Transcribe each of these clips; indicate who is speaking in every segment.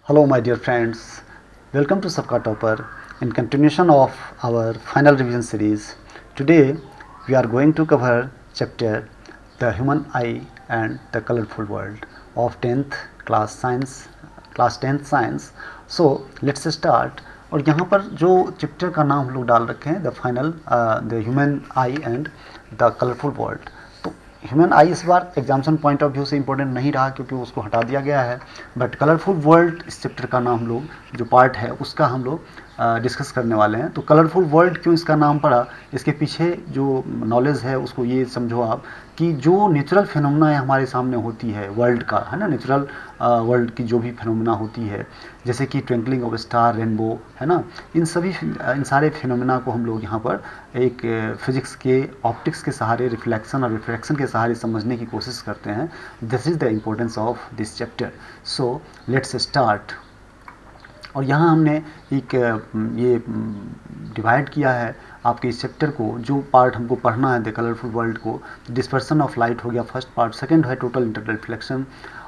Speaker 1: Hello, my dear friends. Welcome to Sabka Topper. In continuation of our final revision series, today we are going to cover chapter The Human Eye and the Colorful World of 10th class 10th Science. So let's start. और यहाँ पर जो chapter का नाम हम लोग डाल रखे हैं the human I and the colourful world. तो ह्यूमन आई इस बार एग्जामिनेशन पॉइंट ऑफ व्यू से इंपॉर्टेंट नहीं रहा क्योंकि उसको हटा दिया गया है, बट कलरफुल वर्ल्ड इस चैप्टर का नाम हम लोग जो पार्ट है उसका हम लोग डिस्कस करने वाले हैं। तो कलरफुल वर्ल्ड क्यों इसका नाम पड़ा, इसके पीछे जो नॉलेज है उसको ये समझो आप कि जो नेचुरल फिनोमेना हमारे सामने होती है वर्ल्ड का, है ना, नेचुरल वर्ल्ड की जो भी फिनोमेना होती है जैसे कि ट्विंकलिंग ऑफ स्टार, रेनबो, है ना, इन सारे फिनोमेना को हम लोग यहाँ पर एक फिजिक्स के ऑप्टिक्स के सहारे, रिफ्लेक्शन और रिफ्रैक्शन के सहारे समझने की कोशिश करते हैं। This is the importance of this chapter. So let's start. और यहाँ हमने एक ये डिवाइड किया है आपके इस चैप्टर को, जो पार्ट हमको पढ़ना है द कलरफुल वर्ल्ड को। डिस्पर्सन ऑफ लाइट हो गया फर्स्ट पार्ट, सेकंड है टोटल इंटर रिफ्लेक्शन,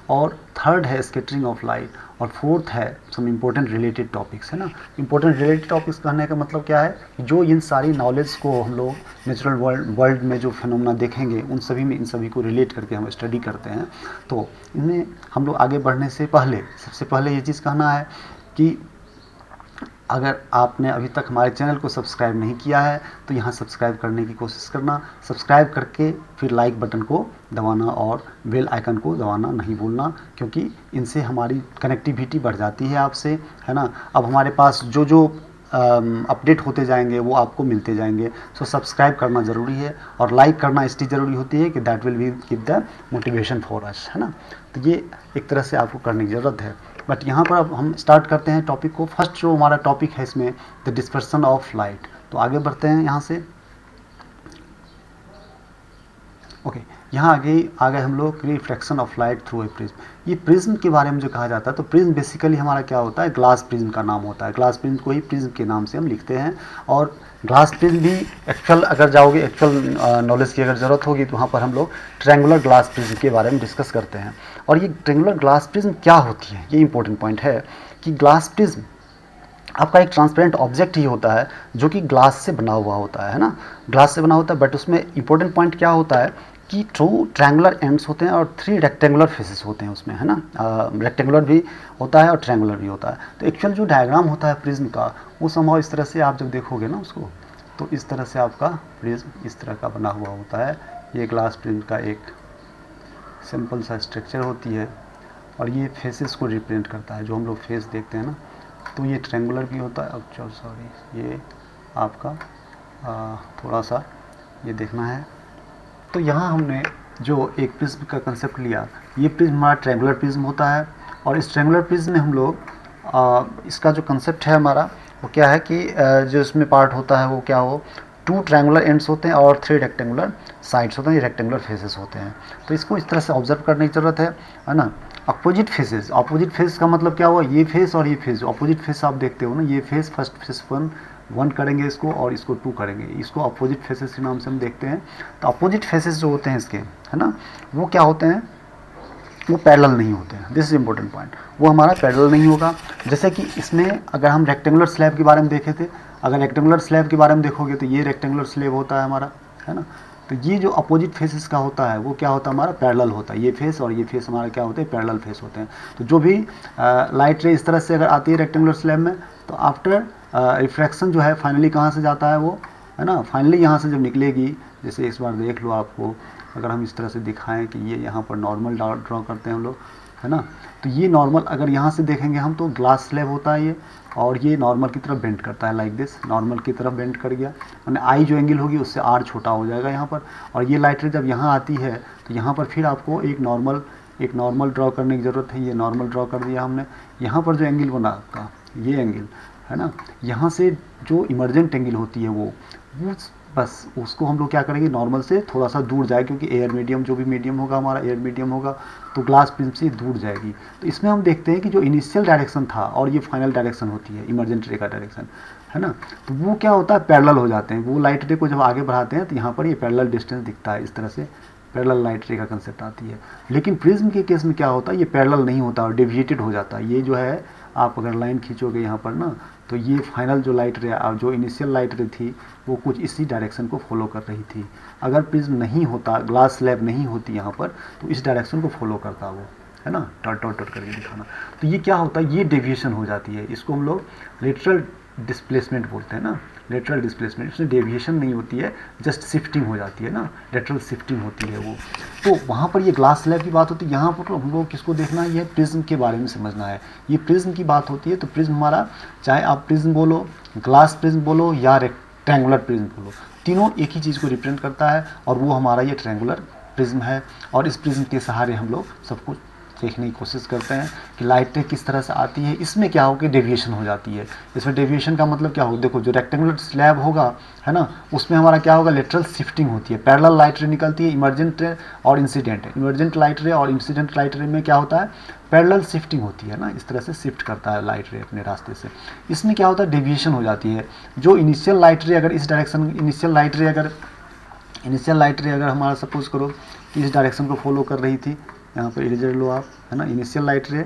Speaker 1: और थर्ड है स्कैटरिंग ऑफ लाइट, और फोर्थ है सम इम्पोर्टेंट रिलेटेड टॉपिक्स, है ना। इम्पोर्टेंट रिलेटेड टॉपिक्स कहने का मतलब क्या है, जो इन सारी नॉलेज को हम लोग नेचुरल वर्ल्ड में जो फिनोमेना देखेंगे उन सभी में इन सभी को रिलेट करके हम स्टडी करते हैं। तो इनमें हम लोग आगे बढ़ने से पहले सबसे पहले ये चीज़ कहना है कि अगर आपने अभी तक हमारे चैनल को सब्सक्राइब नहीं किया है तो यहाँ सब्सक्राइब करने की कोशिश करना, सब्सक्राइब करके फिर लाइक बटन को दबाना और बेल आइकन को दबाना नहीं भूलना, क्योंकि इनसे हमारी कनेक्टिविटी बढ़ जाती है आपसे, है ना। अब हमारे पास जो जो अपडेट होते जाएंगे वो आपको मिलते जाएंगे। सो सब्सक्राइब करना ज़रूरी है और लाइक करना इसलिए ज़रूरी होती है कि that will be give the motivation for us, है ना। तो ये एक तरह से आपको करने की ज़रूरत है। बट यहाँ पर अब हम स्टार्ट करते हैं टॉपिक को। फर्स्ट जो हमारा टॉपिक है इसमें द डिस्पर्सन ऑफ लाइट। तो आगे बढ़ते हैं यहाँ से। ओके, यहाँ आगे हम लोग reflection of light through a prism. ये प्रिज्म के बारे में जो कहा जाता है, तो प्रिज्म बेसिकली हमारा क्या होता है, ग्लास प्रिज्म का नाम होता है। ग्लास प्रिज्म को ही प्रिज्म के नाम से हम लिखते हैं। और ग्लास प्रिज्म भी एक्चुअल अगर जाओगे, एक्चुअल नॉलेज की अगर ज़रूरत होगी तो वहाँ पर हम लोग ट्रायंगुलर ग्लास प्रिज्म के बारे में डिस्कस करते हैं। और ये ट्रायंगुलर ग्लास प्रिज्म क्या होती है, ये इंपॉर्टेंट पॉइंट है कि ग्लास प्रिज्म आपका एक ट्रांसपेरेंट ऑब्जेक्ट ही होता है जो कि ग्लास से बना हुआ होता है ना, ग्लास से बना होता है। बट उसमें इंपॉर्टेंट पॉइंट क्या होता है कि 2 ट्रायंगुलर एंड्स होते हैं और 3 रेक्टेंगुलर फेसेस होते हैं उसमें, है ना। रेक्टेंगुलर भी होता है और ट्रायंगुलर भी होता है। तो एक्चुअल जो डायग्राम होता है प्रिज्म का, वो समहाउ इस तरह से आप जब देखोगे ना उसको, तो इस तरह से आपका प्रिज्म इस तरह का बना हुआ होता है। ये ग्लास प्रिज्म का एक सिंपल सा स्ट्रक्चर होती है और ये फेसेस को रिप्रेजेंट करता है, जो हम लोग फेस देखते हैं ना। तो ये ट्रायंगुलर भी होता है। अब सॉरी, ये आपका थोड़ा सा ये देखना है। तो यहाँ हमने जो एक प्रिज्म का कंसेप्ट लिया, ये प्रिज्म हमारा ट्रायंगुलर प्रिज्म होता है। और इस ट्रायंगुलर प्रिज्म में हम लोग इसका जो कंसेप्ट है हमारा वो क्या है कि जो इसमें पार्ट होता है वो क्या हो, 2 ट्रायंगुलर एंड्स होते हैं और 3 रेक्टेंगुलर साइड्स होते हैं, ये रेक्टेंगुलर फेसेस होते हैं। तो इसको इस तरह से ऑब्जर्व करने की ज़रूरत है ना। अपोजिट फेसेस, अपोजिट फेस का मतलब क्या हुआ, ये फेस और ये फेस, अपोजिट फेस आप देखते हो ना, ये फेस फर्स्ट फेस 1 करेंगे इसको और इसको 2 करेंगे, इसको अपोजिट फेसेस के नाम से हम देखते हैं। तो अपोजिट फेसेस जो होते हैं इसके, है ना, वो क्या होते हैं, वो पैरेलल नहीं होते हैं। दिस इज इंपॉर्टेंट पॉइंट, वो हमारा पैरेलल नहीं होगा। जैसे कि इसमें अगर हम रेक्टेंगुलर स्लैब के बारे में देखे थे, अगर रेक्टेंगुलर स्लैब के बारे में देखोगे तो ये रेक्टेंगुलर स्लैब होता है हमारा, है ना। तो ये जो अपोजिट फेसेस का होता है वो क्या होता है, हमारा पैरेलल होता है। ये फेस और ये फेस हमारा क्या होते हैं, पैरेलल फेस होते हैं। तो जो भी लाइट रे इस तरह से अगर आती है रेक्टेंगुलर स्लैब में, तो आफ्टर रिफ्रैक्शन जो है फाइनली कहाँ से जाता है वो, है ना, फाइनली यहाँ से जब निकलेगी, जैसे इस बार देख लो आपको, अगर हम इस तरह से दिखाएं कि ये यहाँ पर नॉर्मल ड्रॉ करते हैं हम लोग, है ना। तो ये नॉर्मल अगर यहाँ से देखेंगे हम तो ग्लास स्लैब होता है ये, और ये नॉर्मल की तरफ बेंड करता है लाइक दिस, नॉर्मल की तरफ बेंड कर गया, मैंने आई जो एंगल होगी उससे आर छोटा हो जाएगा यहाँ पर। और ये लाइट रे जब यहाँ आती है तो यहाँ पर फिर आपको एक नॉर्मल ड्रॉ करने की ज़रूरत है। ये नॉर्मल ड्रॉ कर दिया हमने। यहाँ पर जो एंगल बना आपका, ये एंगल, है ना, यहाँ से जो इमरजेंट एंगल होती है वो बस उसको हम लोग क्या करेंगे, नॉर्मल से थोड़ा सा दूर जाए, क्योंकि एयर मीडियम जो भी मीडियम होगा हमारा एयर मीडियम होगा, तो ग्लास प्रिज्म से दूर जाएगी। तो इसमें हम देखते हैं कि जो इनिशियल डायरेक्शन था और ये फाइनल डायरेक्शन होती है, इमरजेंट रे का डायरेक्शन, है ना, तो वो क्या होता है, पैरेलल हो जाते हैं। वो लाइट रे को जब आगे बढ़ाते हैं तो यहाँ पर ये पैरेलल डिस्टेंस दिखता है, इस तरह से पैरेलल लाइट रे का कंसेप्ट आती है। लेकिन प्रिज्म के केस में क्या होता है, ये पैरेलल नहीं होता और डेविएटेड हो जाता है। ये जो है आप अगर लाइन खींचोगे यहाँ पर ना, तो ये फाइनल जो लाइट रे, जो इनिशियल लाइट रे थी वो कुछ इसी डायरेक्शन को फॉलो कर रही थी। अगर प्रिज्म नहीं होता, ग्लास स्लैब नहीं होती यहाँ पर, तो इस डायरेक्शन को फॉलो करता वो, है ना, डॉट डॉट डॉट करके दिखाना। तो ये क्या होता है, ये डेविएशन हो जाती है, इसको हम लोग लेटरल डिस्प्लेसमेंट बोलते हैं ना, लेटरल डिस्प्लेसमेंट। इसमें डेविएशन नहीं होती है, जस्ट शिफ्टिंग हो जाती है ना, लेटरल शिफ्टिंग होती है वो। तो वहाँ पर ये ग्लास स्लैब की बात होती है, यहाँ पर हम लोग किसको देखना है, ये प्रिज्म के बारे में समझना है। ये प्रिज्म की बात होती है, तो प्रिज्म हमारा, चाहे आप प्रिज्म बोलो, ग्लास प्रिज्म बोलो या रेक्टेंगुलर प्रिज्म बोलो, तीनों एक ही चीज़ को रिप्रेजेंट करता है, और वो हमारा ये ट्रायंगुलर प्रिज्म है। और इस प्रिज्म के सहारे हम लोग सब कुछ देखने की कोशिश करते हैं कि लाइटें किस तरह से आती है। इसमें क्या होगा, डेविएशन हो जाती है। इसमें डेविएशन का मतलब क्या होगा, देखो जो रेक्टेंगुलर स्लैब होगा, है ना, उसमें हमारा क्या होगा, लेटरल शिफ्टिंग होती है, पैरेलल लाइट रे निकलती है, इमर्जेंट रे और इंसिडेंट। इमर्जेंट लाइट रे और इंसिडेंट लाइट रे में क्या होता है, पैरेलल शिफ्टिंग होती है ना, इस तरह से शिफ्ट करता है लाइट रे अपने रास्ते से। इसमें क्या होता है, डेविएशन हो जाती है। जो इनिशियल लाइट रे अगर इस डायरेक्शन, इनिशियल लाइट रे अगर हमारा सपोज करो कि इस डायरेक्शन को फॉलो कर रही थी, यहाँ पर इरेजर लो आप, है ना, इनिशियल लाइट रे,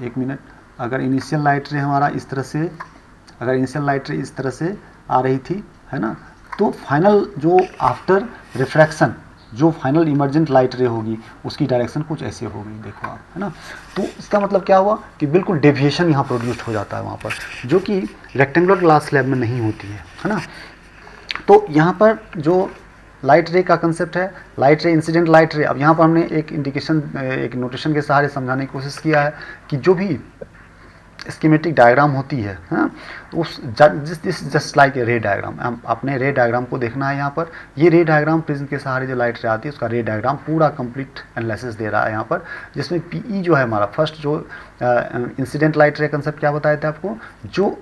Speaker 1: एक मिनट, अगर इनिशियल लाइट रे हमारा इस तरह से, अगर इनिशियल लाइट रे इस तरह से आ रही थी, है ना, तो फाइनल जो आफ्टर रिफ्रैक्शन जो फाइनल इमर्जेंट लाइट रे होगी उसकी डायरेक्शन कुछ ऐसे होगी, देखो आप, है ना। तो इसका मतलब क्या हुआ कि बिल्कुल डेविएशन यहाँ प्रोड्यूस्ड हो जाता है वहाँ पर, जो कि रेक्टेंगुलर ग्लास स्लैब में नहीं होती है ना। तो यहाँ पर जो लाइट रे का कंसेप्ट है, लाइट रे, इंसिडेंट लाइट रे। अब यहाँ पर हमने एक इंडिकेशन, एक नोटेशन के सहारे समझाने की कोशिश किया है कि जो भी स्कीमेटिक डायग्राम होती है, हाँ, उस जस्ट लाइक ए रे डायग्राम, हम अपने रे डायग्राम को देखना है। यहाँ पर ये रे डायग्राम प्रिज्म के सहारे जो लाइट रे आती है उसका रे डायग्राम पूरा कंप्लीट एनालिसिस दे रहा है यहाँ पर, जिसमें पीई जो है हमारा फर्स्ट जो इंसिडेंट लाइट रे कंसेप्ट क्या बताया था आपको, जो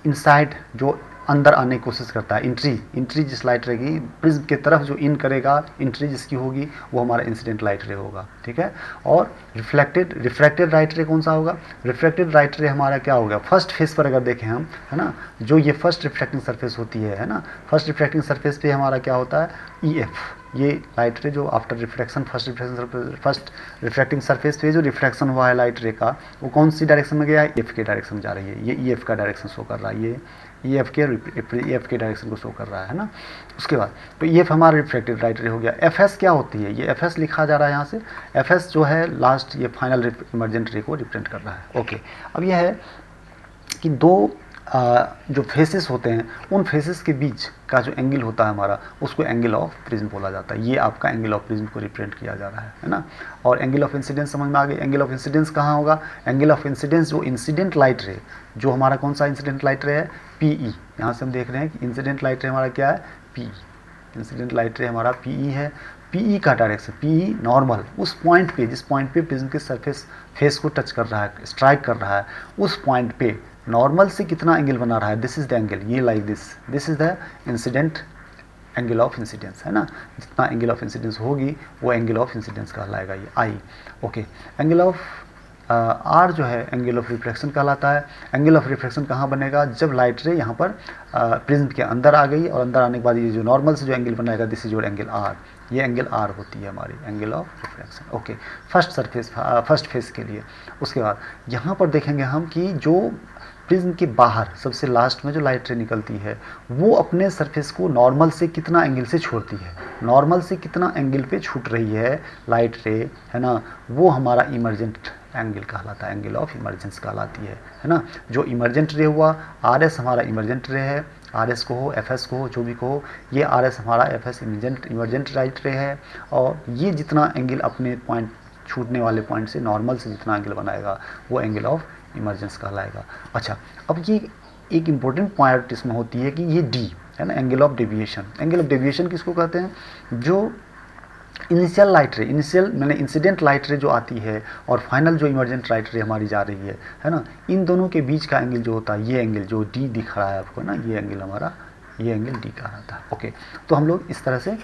Speaker 1: इनसाइड, जो अंदर आने की कोशिश करता है, इंट्री जिस लाइट रे की प्रिज्म की तरफ जो इन करेगा, इंट्री जिसकी होगी वो हमारा इंसिडेंट लाइट रे होगा, ठीक है। और रिफ्रैक्टेड लाइट रे कौन सा होगा, रिफ्रैक्टेड लाइट रे हमारा क्या होगा, फर्स्ट फेस पर अगर देखें हम, है ना, जो ये फर्स्ट रिफ्रैक्टिंग सरफेस होती है ना, फर्स्ट रिफ्रैक्टिंग सरफेस पे हमारा क्या होता है, EF, ये लाइट रे जो after refraction, first refracting surface पे जो रिफ्रैक्शन हुआ है लाइट रे का, वो कौन सी डायरेक्शन में गया है, EF के डायरेक्शन में जा रही है। ये EF का डायरेक्शन शो कर रहा है, ये EF के डायरेक्शन को शो कर रहा है ना। उसके बाद तो EF हमारा रिफ्रैक्टेड लाइट रे हो गया। FS क्या होती है, ये FS लिखा जा रहा है यहाँ से, FS जो है लास्ट, ये फाइनल इमर्जेंट रे को रिप्रेजेंट कर रहा है। ओके, अब यह है कि दो जो फेसेस होते हैं, उन फेसेस के बीच का जो एंगल होता है हमारा, उसको एंगल ऑफ प्रिज्म बोला जाता है। ये आपका एंगल ऑफ प्रिज्म को रिप्रेजेंट किया जा रहा है ना। और एंगल ऑफ इंसिडेंस समझ में आ गई। एंगल ऑफ इंसिडेंस कहाँ होगा, एंगल ऑफ इंसिडेंस जो इंसिडेंट लाइट रे, जो हमारा कौन सा इंसिडेंट लाइट रे है, PE। यहाँ से हम देख रहे हैं कि इंसिडेंट लाइट रे हमारा क्या है, PE, इंसिडेंट लाइट रे हमारा PE है। PE का डायरेक्शन, PE नॉर्मल, उस पॉइंट पे, जिस पॉइंट पे प्रिज्म के सरफेस फेस को टच कर रहा है, स्ट्राइक कर रहा है, उस पॉइंट पे नॉर्मल से कितना एंगल बना रहा है, दिस इज द एंगल, ये like this is the incident angle of incidence, है ना। जितना एंगल ऑफ इंसिडेंस होगी वो एंगल ऑफ इंसिडेंस कहलाएगा, ये आई। ओके, एंगल ऑफ आर जो है एंगल ऑफ रिफ्रैक्शन कहलाता है। एंगल ऑफ रिफ्रैक्शन कहाँ बनेगा, जब लाइट रे यहाँ पर प्रिज्म के अंदर आ गई, और अंदर आने के बाद ये जो नॉर्मल से जो एंगल बनाएगा, this is your angle r, ये एंगल आर होती है हमारी angle of refraction. Okay, first face के लिए। उसके बाद यहाँ पर देखेंगे हम कि जो प्रिज्म के बाहर सबसे लास्ट में जो लाइट रे निकलती है, वो अपने सरफेस को नॉर्मल से कितना एंगल से छोड़ती है, नॉर्मल से कितना एंगल पे छूट रही है लाइट रे, है ना, वो हमारा इमर्जेंट एंगल कहलाता है, एंगल ऑफ इमर्जेंस कहलाती है ना। जो इमर्जेंट रे हुआ, RS हमारा इमर्जेंट रे है, RS को हो, FS को हो, जो भी को हो, ये RS हमारा FS इमर्जेंट लाइट रे है। और ये जितना एंगल अपने पॉइंट, छूटने वाले पॉइंट से नॉर्मल से जितना एंगल बनाएगा, वो एंगल ऑफ इमर्जेंस कहलाएगा। अच्छा, अब ये एक इम्पोर्टेंट पॉइंट इसमें होती है कि ये D है ना, angle of deviation. Angle of deviation किसको कहते हैं, जो इनिशियल लाइट रे, इनिशियल मैंने इंसिडेंट लाइट रे जो आती है और फाइनल जो इमर्जेंट लाइट रे हमारी जा रही है ना, इन दोनों के बीच का एंगल जो होता है, ये एंगल जो D दिख रहा है आपको ना, ये एंगल हमारा, ये एंगल D का आता है। ओके, तो हम लोग इस तरह से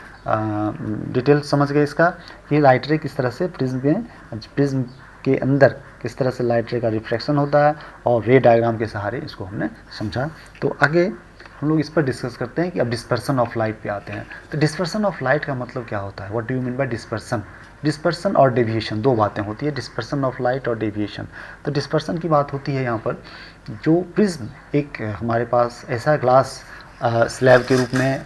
Speaker 1: डिटेल समझ गए इसका कि लाइट रे किस तरह से प्रिज्म के अंदर किस तरह से लाइट रे का रिफ्रैक्शन होता है, और रे डायग्राम के सहारे इसको हमने समझा। तो आगे हम लोग इस पर डिस्कस करते हैं कि अब डिस्पर्सन ऑफ लाइट पे आते हैं। तो डिस्पर्सन ऑफ लाइट का मतलब क्या होता है, what do you mean by dispersion, dispersion और डेविएशन दो बातें होती है, डिस्पर्सन ऑफ लाइट और डेविएशन। तो डिस्पर्सन की बात होती है यहाँ पर, जो प्रिज्म एक हमारे पास ऐसा ग्लास स्लैब के रूप में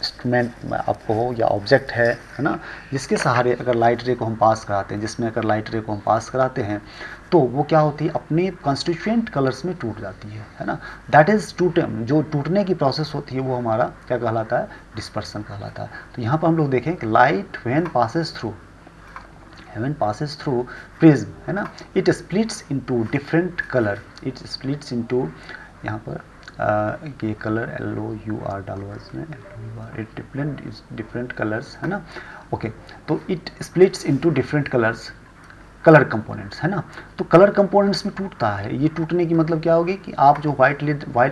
Speaker 1: इंस्ट्रूमेंट आपको हो या ऑब्जेक्ट है ना, जिसके सहारे अगर लाइट रे को हम पास कराते हैं, जिसमें अगर लाइट रे को हम पास कराते हैं तो वो क्या होती है, अपने कंस्टिट्यूएंट कलर्स में टूट जाती है ना। दैट इज़ जो टूटने की प्रोसेस होती है वो हमारा क्या कहलाता है, डिस्पर्सन कहलाता है। तो यहाँ पर हम लोग देखें कि light when passes through prism है ना, it splits into different colour, it splits into, यहाँ पर ये कलर LOUR डालो इसमें, इट डिफरेंट कलर्स है ना। ओके, तो it splits into different colours, colour components है ना। तो कलर कंपोनेंट्स में टूटता है, ये टूटने की मतलब क्या होगी कि आप जो वाइट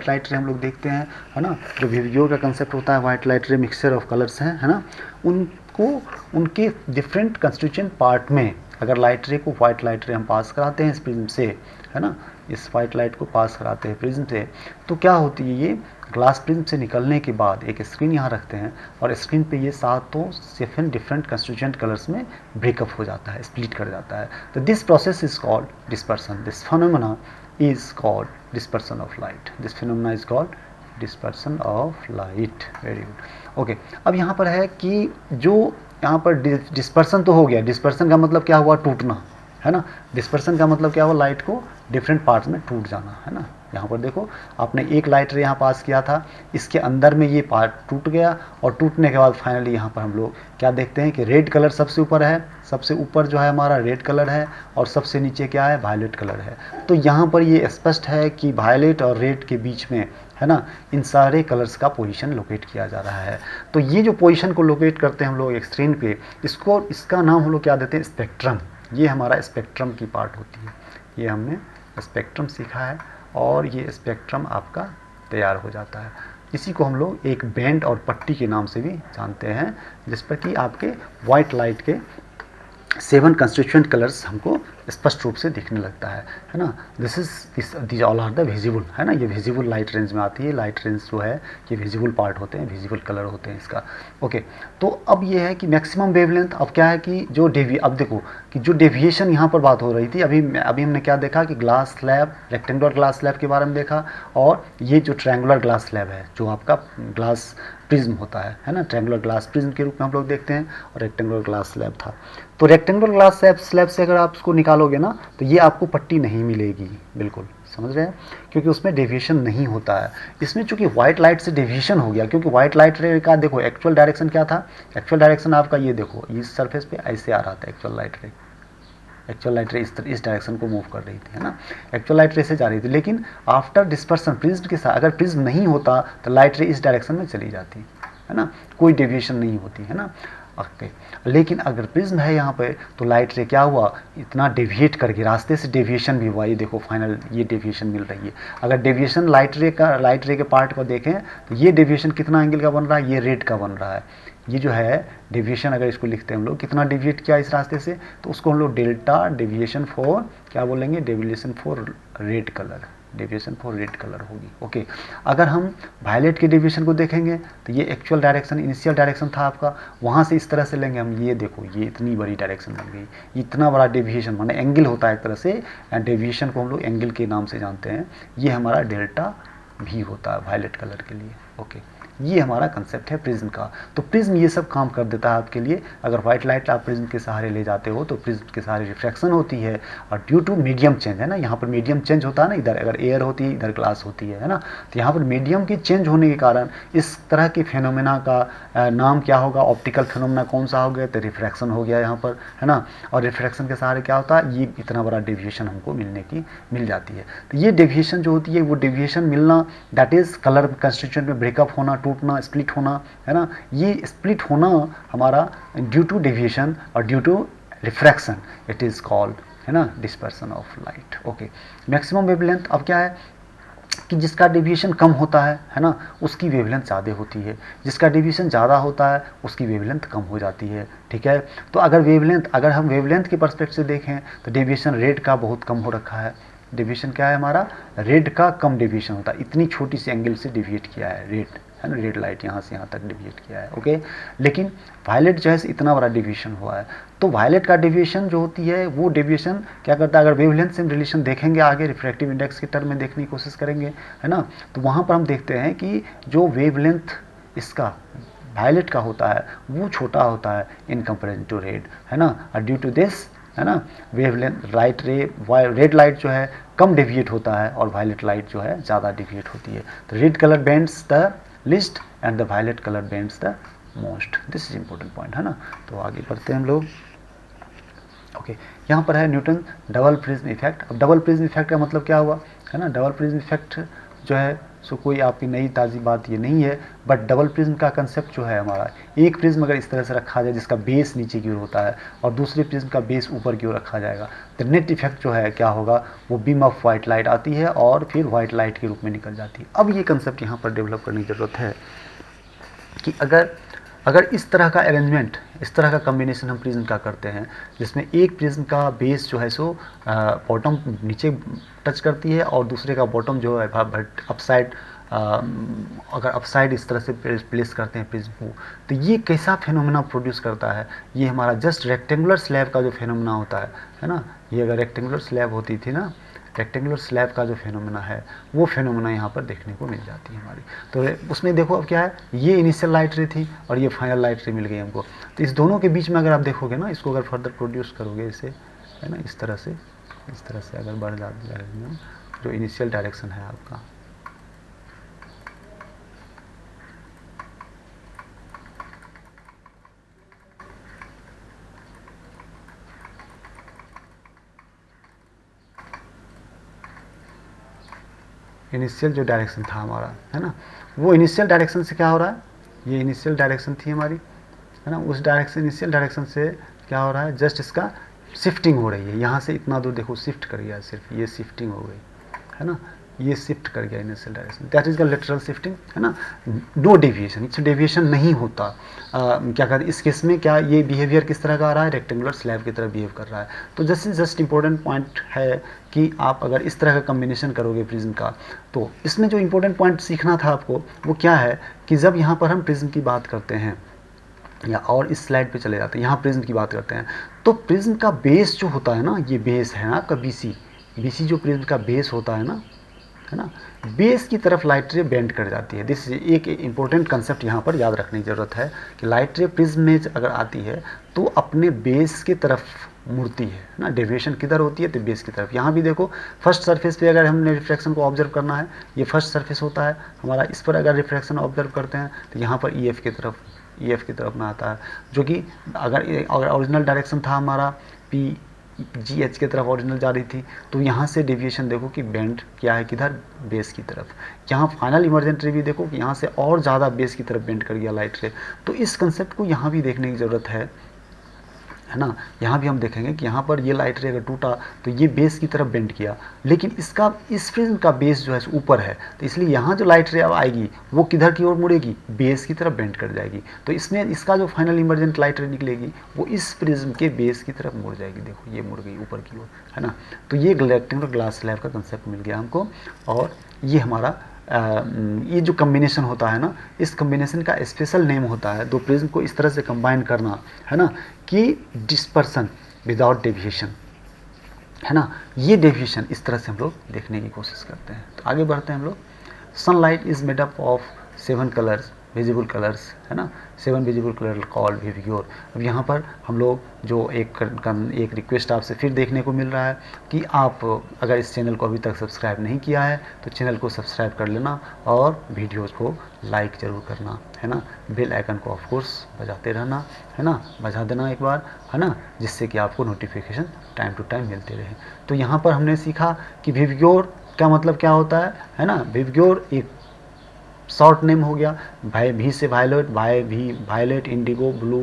Speaker 1: लाइट रे हम लोग देखते हैं है ना, जो वीडियो का कंसेप्ट होता है वाइट लाइट रे मिक्सचर ऑफ कलर्स है ना, उनको उनके डिफरेंट कंस्टिट्यूएंट पार्ट में अगर लाइट रे को वाइट लाइट रे हम पास कराते हैं इस प्रिज्म से है ना, इस वाइट लाइट को पास कराते हैं प्रिज्म से, तो क्या होती है, ये ग्लास प्रिज्म से निकलने के बाद एक स्क्रीन यहाँ रखते हैं और स्क्रीन पे ये 7 डिफरेंट कंस्टिट्यूएंट कलर्स में ब्रेकअप हो जाता है, स्प्लिट कर जाता है। तो this process is called dispersion, this phenomena is called dispersion of light, this phenomena is called dispersion of light. Very good. Okay, अब यहाँ पर है कि जो यहाँ पर डिस्पर्सन तो हो गया, डिस्पर्सन का मतलब क्या हुआ, टूटना है ना। डिस्पर्सन का मतलब क्या हुआ, लाइट को डिफरेंट पार्ट्स में टूट जाना है ना। यहाँ पर देखो आपने एक लाइट रे यहाँ पास किया था, इसके अंदर में ये पार्ट टूट गया और टूटने के बाद फाइनली यहाँ पर हम लोग क्या देखते हैं कि रेड कलर सबसे ऊपर है, सबसे ऊपर जो है हमारा रेड कलर है और सबसे नीचे क्या है, वायलेट कलर है। तो यहाँ पर ये स्पष्ट है कि वायलेट और रेड के बीच में है ना, इन सारे कलर्स का पोजीशन लोकेट किया जा रहा है। तो ये जो पोजीशन को लोकेट करते हैं हम लोग एक स्क्रीन पे, इसका नाम हम लोग क्या देते हैं, स्पेक्ट्रम। ये हमारा स्पेक्ट्रम की पार्ट होती है, ये हमने स्पेक्ट्रम सीखा है और ये स्पेक्ट्रम आपका तैयार हो जाता है। इसी को हम लोग एक बैंड और पट्टी के नाम से भी जानते हैं, जिस पर कि आपके वाइट लाइट के 7 कंस्टिट्यूएंट कलर्स हमको स्पष्ट रूप से दिखने लगता है ना। This all are the visible है ना, ये विजिबल लाइट रेंज में आती है। लाइट रेंज जो है ये विजिबल पार्ट होते हैं, विजिबल कलर होते हैं इसका। ओके, तो अब ये है कि मैक्सिमम वेवलेंथ, अब क्या है कि जो अब देखो कि जो डेविएशन यहाँ पर बात हो रही थी, अभी हमने क्या देखा कि glass slab, rectangular glass slab के बारे में देखा, और ये जो ट्रायंगुलर ग्लास स्लैब है जो आपका ग्लास प्रिज्म होता है ना, ट्रायंगुलर ग्लास प्रिज्म के रूप में हम लोग देखते हैं, और रेक्टेंगुलर ग्लास स्लैब था। तो रेक्टेंगुलर ग्लास स्लैब से अगर आप उसको निकालोगे ना तो ये आपको पट्टी नहीं मिलेगी, बिल्कुल समझ रहे हैं, क्योंकि उसमें डेविएशन नहीं होता है। इसमें चूंकि व्हाइट लाइट से डेविएशन हो गया, क्योंकि व्हाइट लाइट रे का देखो एक्चुअल डायरेक्शन क्या था, एक्चुअल डायरेक्शन आपका ये देखो इस सरफेस पे ऐसे आ रहा था, एक्चुअल लाइट रे इस डायरेक्शन को मूव कर रही थी है ना, एक्चुअल लाइट रे से जा रही थी। लेकिन आफ्टर डिस्पर्सन प्रिज्म के साथ अगर प्रिज्म नहीं होता तो लाइट रे इस डायरेक्शन में चली जाती है ना, कोई डेविएशन नहीं होती है ना। ओके, लेकिन अगर प्रिज्म है यहाँ पे तो लाइट रे क्या हुआ, इतना डेविएट करके रास्ते से डेविएशन भी हुआ, ये देखो फाइनल ये डेविएशन मिल रही है। अगर डेविएशन लाइट रे के पार्ट को देखें तो ये डेविएशन कितना एंगल का बन रहा है, ये रेड का बन रहा है। ये जो है डेविएशन, अगर इसको लिखते हैं हम लोग कितना डेविएट किया इस रास्ते से, तो उसको हम लोग डेल्टा डेविएशन फॉर क्या बोलेंगे, deviation for red colour, deviation for red colour होगी। ओके, अगर हम वायलेट के डेविएशन को देखेंगे तो ये एक्चुअल डायरेक्शन, इनिशियल डायरेक्शन था आपका, वहाँ से इस तरह से लेंगे हम, ये देखो ये इतनी बड़ी डायरेक्शन बन गई, इतना बड़ा डेविएशन, माने एंगल होता है एक तरह से, डेविएशन को हम लोग एंगल के नाम से जानते हैं। ये हमारा डेल्टा भी होता है वायलेट कलर के लिए। ओके, ये हमारा कंसेप्ट है प्रिज्म का। तो प्रिज्म ये सब काम कर देता है आपके लिए। अगर व्हाइट लाइट आप प्रिज्म के सहारे ले जाते हो तो प्रिज्म के सहारे रिफ्रैक्शन होती है, और ड्यू टू मीडियम चेंज है ना, यहाँ पर मीडियम चेंज होता है ना, इधर अगर एयर होती है इधर ग्लास होती है ना, तो यहाँ पर मीडियम की चेंज होने के कारण इस तरह के फिनोमेना का नाम क्या होगा, ऑप्टिकल फिनोमेना कौन सा हो गया, तो रिफ्रैक्शन हो गया यहाँ पर है ना। और रिफ्रैक्शन के सहारे क्या होता है, ये इतना बड़ा डेविएशन हमको मिल जाती है। तो ये डेविएशन जो होती है, वो डेविएशन मिलना, दैट इज कलर कंस्टिट्यूएंट में ब्रेकअप होना, टूटना, स्प्लिट होना है ना। ये स्प्लिट होना हमारा ड्यू टू डेविएशन और due to refraction, it is called है ना dispersion of light. Okay, maximum wavelength अब क्या है कि जिसका डेविएशन कम होता है ना, उसकी वेवलेंथ ज़्यादा होती है, जिसका डेविएशन ज़्यादा होता है उसकी वेवलेंथ कम हो जाती है। ठीक है, तो अगर हम वेवलेंथ के पर्सपेक्टिव से देखें तो डेविएशन रेड का बहुत कम हो रखा है। डेविएशन क्या है हमारा, रेड का कम डेविएशन होता है, इतनी छोटी सी एंगल से डेविएट किया है रेड है ना, रेड लाइट यहाँ से यहाँ तक डिविएट किया है, ओके। लेकिन वायलेट जो है इतना बड़ा डिविएशन हुआ है, तो वायलेट का डिविएशन जो होती है वो डिविएशन क्या करता है, अगर वेवलेंथ से रिलेशन देखेंगे आगे रिफ्रैक्टिव इंडेक्स के टर्म में देखने की कोशिश करेंगे, है ना, तो वहाँ पर हम देखते हैं कि जो वेवलेंथ इसका वायलेट का होता है वो छोटा होता है इन कंपेरिजन टू रेड, है ना, और ड्यू टू दिस, है ना, वेवलेंथ लाइट रे रेड लाइट जो है कम डिविएट होता है और वायलेट लाइट जो है ज़्यादा डिविएट होती है। तो red colour bends the least and the violet colour bends the most, this is important point, है ना। तो आगे बढ़ते हैं हम लोग, ओके। यहाँ पर है न्यूटन डबल प्रिज्म इफेक्ट। अब डबल प्रिज्म इफेक्ट का मतलब क्या हुआ, है ना, डबल प्रिज्म इफेक्ट जो है सो कोई आपकी नई ताज़ी बात ये नहीं है, बट डबल प्रिज्म का कंसेप्ट जो है हमारा, एक प्रिज्म अगर इस तरह से रखा जाए जिसका बेस नीचे की ओर होता है और दूसरे प्रिज्म का बेस ऊपर की ओर रखा जाएगा, तो नेट इफेक्ट जो है क्या होगा, वो बीम ऑफ वाइट लाइट आती है और फिर वाइट लाइट के रूप में निकल जाती है। अब ये कंसेप्ट यहाँ पर डेवलप करने की ज़रूरत है कि अगर इस तरह का अरेंजमेंट, इस तरह का कम्बिनेशन हम प्रिज्म का करते हैं जिसमें एक प्रिज्म का बेस जो है सो बॉटम नीचे टच करती है और दूसरे का बॉटम जो है अपसाइड, अगर अपसाइड इस तरह से प्लेस करते हैं प्रिज्म को, तो ये कैसा फेनोमेना प्रोड्यूस करता है, ये हमारा जस्ट रेक्टेंगुलर स्लैब का जो फेनोमेना होता है ना, ये अगर रेक्टेंगुलर स्लैब होती थी ना, रेक्टेंगुलर स्लैब का जो फेनोमेना है वो फेनोमेना यहाँ पर देखने को मिल जाती है हमारी। तो उसमें देखो अब क्या है, ये इनिशियल लाइट रे थी और ये फाइनल लाइट रे मिल गई हमको, तो इस दोनों के बीच में अगर आप देखोगे ना, इसको अगर फर्दर प्रोड्यूस करोगे इसे, है ना, इस तरह से अगर बढ़ जाती है जो इनिशियल डायरेक्शन है आपका, इनिशियल जो डायरेक्शन था हमारा, है ना, वो इनिशियल डायरेक्शन से क्या हो रहा है, ये इनिशियल डायरेक्शन थी हमारी, है ना, उस डायरेक्शन इनिशियल डायरेक्शन से क्या हो रहा है, जस्ट इसका शिफ्टिंग हो रही है, यहाँ से इतना दूर देखो शिफ्ट कर गया, सिर्फ ये शिफ्टिंग हो गई, है ना, ये शिफ्ट कर गया initial direction, that is the lateral shifting, है ना, नो डेविएशन, इससे डेविएशन नहीं होता। क्या कहते हैं इस केस में, क्या ये बिहेवियर किस तरह का आ रहा है, रेक्टेंगुलर स्लैब की तरह बिहेव कर रहा है। तो जस्ट इंपॉर्टेंट पॉइंट है कि आप अगर इस तरह का कम्बिनेशन करोगे प्रिज्म का, तो इसमें जो इंपॉर्टेंट पॉइंट सीखना था आपको वो क्या है कि जब यहाँ पर हम प्रिज्म की बात करते हैं या और इस स्लाइड पे चले जाते हैं, यहाँ प्रिज्म की बात करते हैं, तो प्रिज्म का बेस जो होता है ना, ये बेस है ना आपका बीसी जो प्रिज्म का बेस होता है ना, बेस की तरफ लाइट रे बेंड कर जाती है। दिस एक इंपॉर्टेंट कंसेप्ट यहाँ पर याद रखने की ज़रूरत है कि लाइट रे प्रिज्म में अगर आती है तो अपने बेस की तरफ मुड़ती है ना, डेविएशन किधर होती है तो बेस की तरफ। यहाँ भी देखो फर्स्ट सरफेस पे अगर हमने रिफ्रैक्शन को ऑब्जर्व करना है, ये फर्स्ट सरफेस होता है हमारा, इस पर अगर रिफ्रैक्शन ऑब्जर्व करते हैं तो यहाँ पर ईएफ की तरफ में आता है, जो कि अगर ओरिजिनल डायरेक्शन था हमारा पी जी एच की तरफ ओरिजिनल जा रही थी, तो यहाँ से डेविएशन देखो कि बेंड क्या है किधर, बेस की तरफ। यहाँ फाइनल इमर्जेंट रे भी देखो कि यहाँ से और ज़्यादा बेस की तरफ बेंड कर गया लाइट रे। तो इस कंसेप्ट को यहाँ भी देखने की ज़रूरत है ना। यहाँ भी हम देखेंगे कि यहाँ पर ये लाइट रे अगर टूटा तो ये बेस की तरफ बेंड किया, लेकिन इसका इस प्रिज्म का बेस जो है ऊपर है, तो इसलिए यहाँ जो लाइट रे अब आएगी वो किधर की ओर मुड़ेगी, बेस की तरफ बेंड कर जाएगी। तो इसमें इसका जो फाइनल इमर्जेंट लाइट रे निकलेगी वो इस प्रिज्म के बेस की तरफ मुड़ जाएगी, देखो ये मुड़ गई ऊपर की ओर, है ना। तो ये रेक्टेंगुलर ग्लास स्लैब का कंसेप्ट मिल गया हमको, और ये हमारा ये जो कम्बिनेशन होता है ना, इस कम्बिनेशन का स्पेशल नेम होता है, दो प्रिज्म को इस तरह से कंबाइन करना, है ना, कि डिस्पर्सन विदाउट डेविएशन, है ना। ये डेविएशन इस तरह से हम लोग देखने की कोशिश करते हैं। तो आगे बढ़ते हैं हम लोग। Sunlight is made up of 7 colours, visible colours, है ना, 7 विजिबल कलर कॉल्ड विवियोर। अब यहाँ पर हम लोग जो एक रिक्वेस्ट आपसे फिर देखने को मिल रहा है कि आप अगर इस चैनल को अभी तक सब्सक्राइब नहीं किया है तो चैनल को सब्सक्राइब कर लेना और वीडियोज़ को लाइक ज़रूर करना, है ना। बेल आइकन को ऑफ कोर्स बजाते रहना, है ना, बजा देना एक बार, है ना, जिससे कि आपको नोटिफिकेशन टाइम टू टाइम मिलते रहे। तो यहाँ पर हमने सीखा कि विवियोर का मतलब क्या होता है ना। विवियोर एक शॉर्ट नेम हो गया, भी से violet, violet, indigo, blue,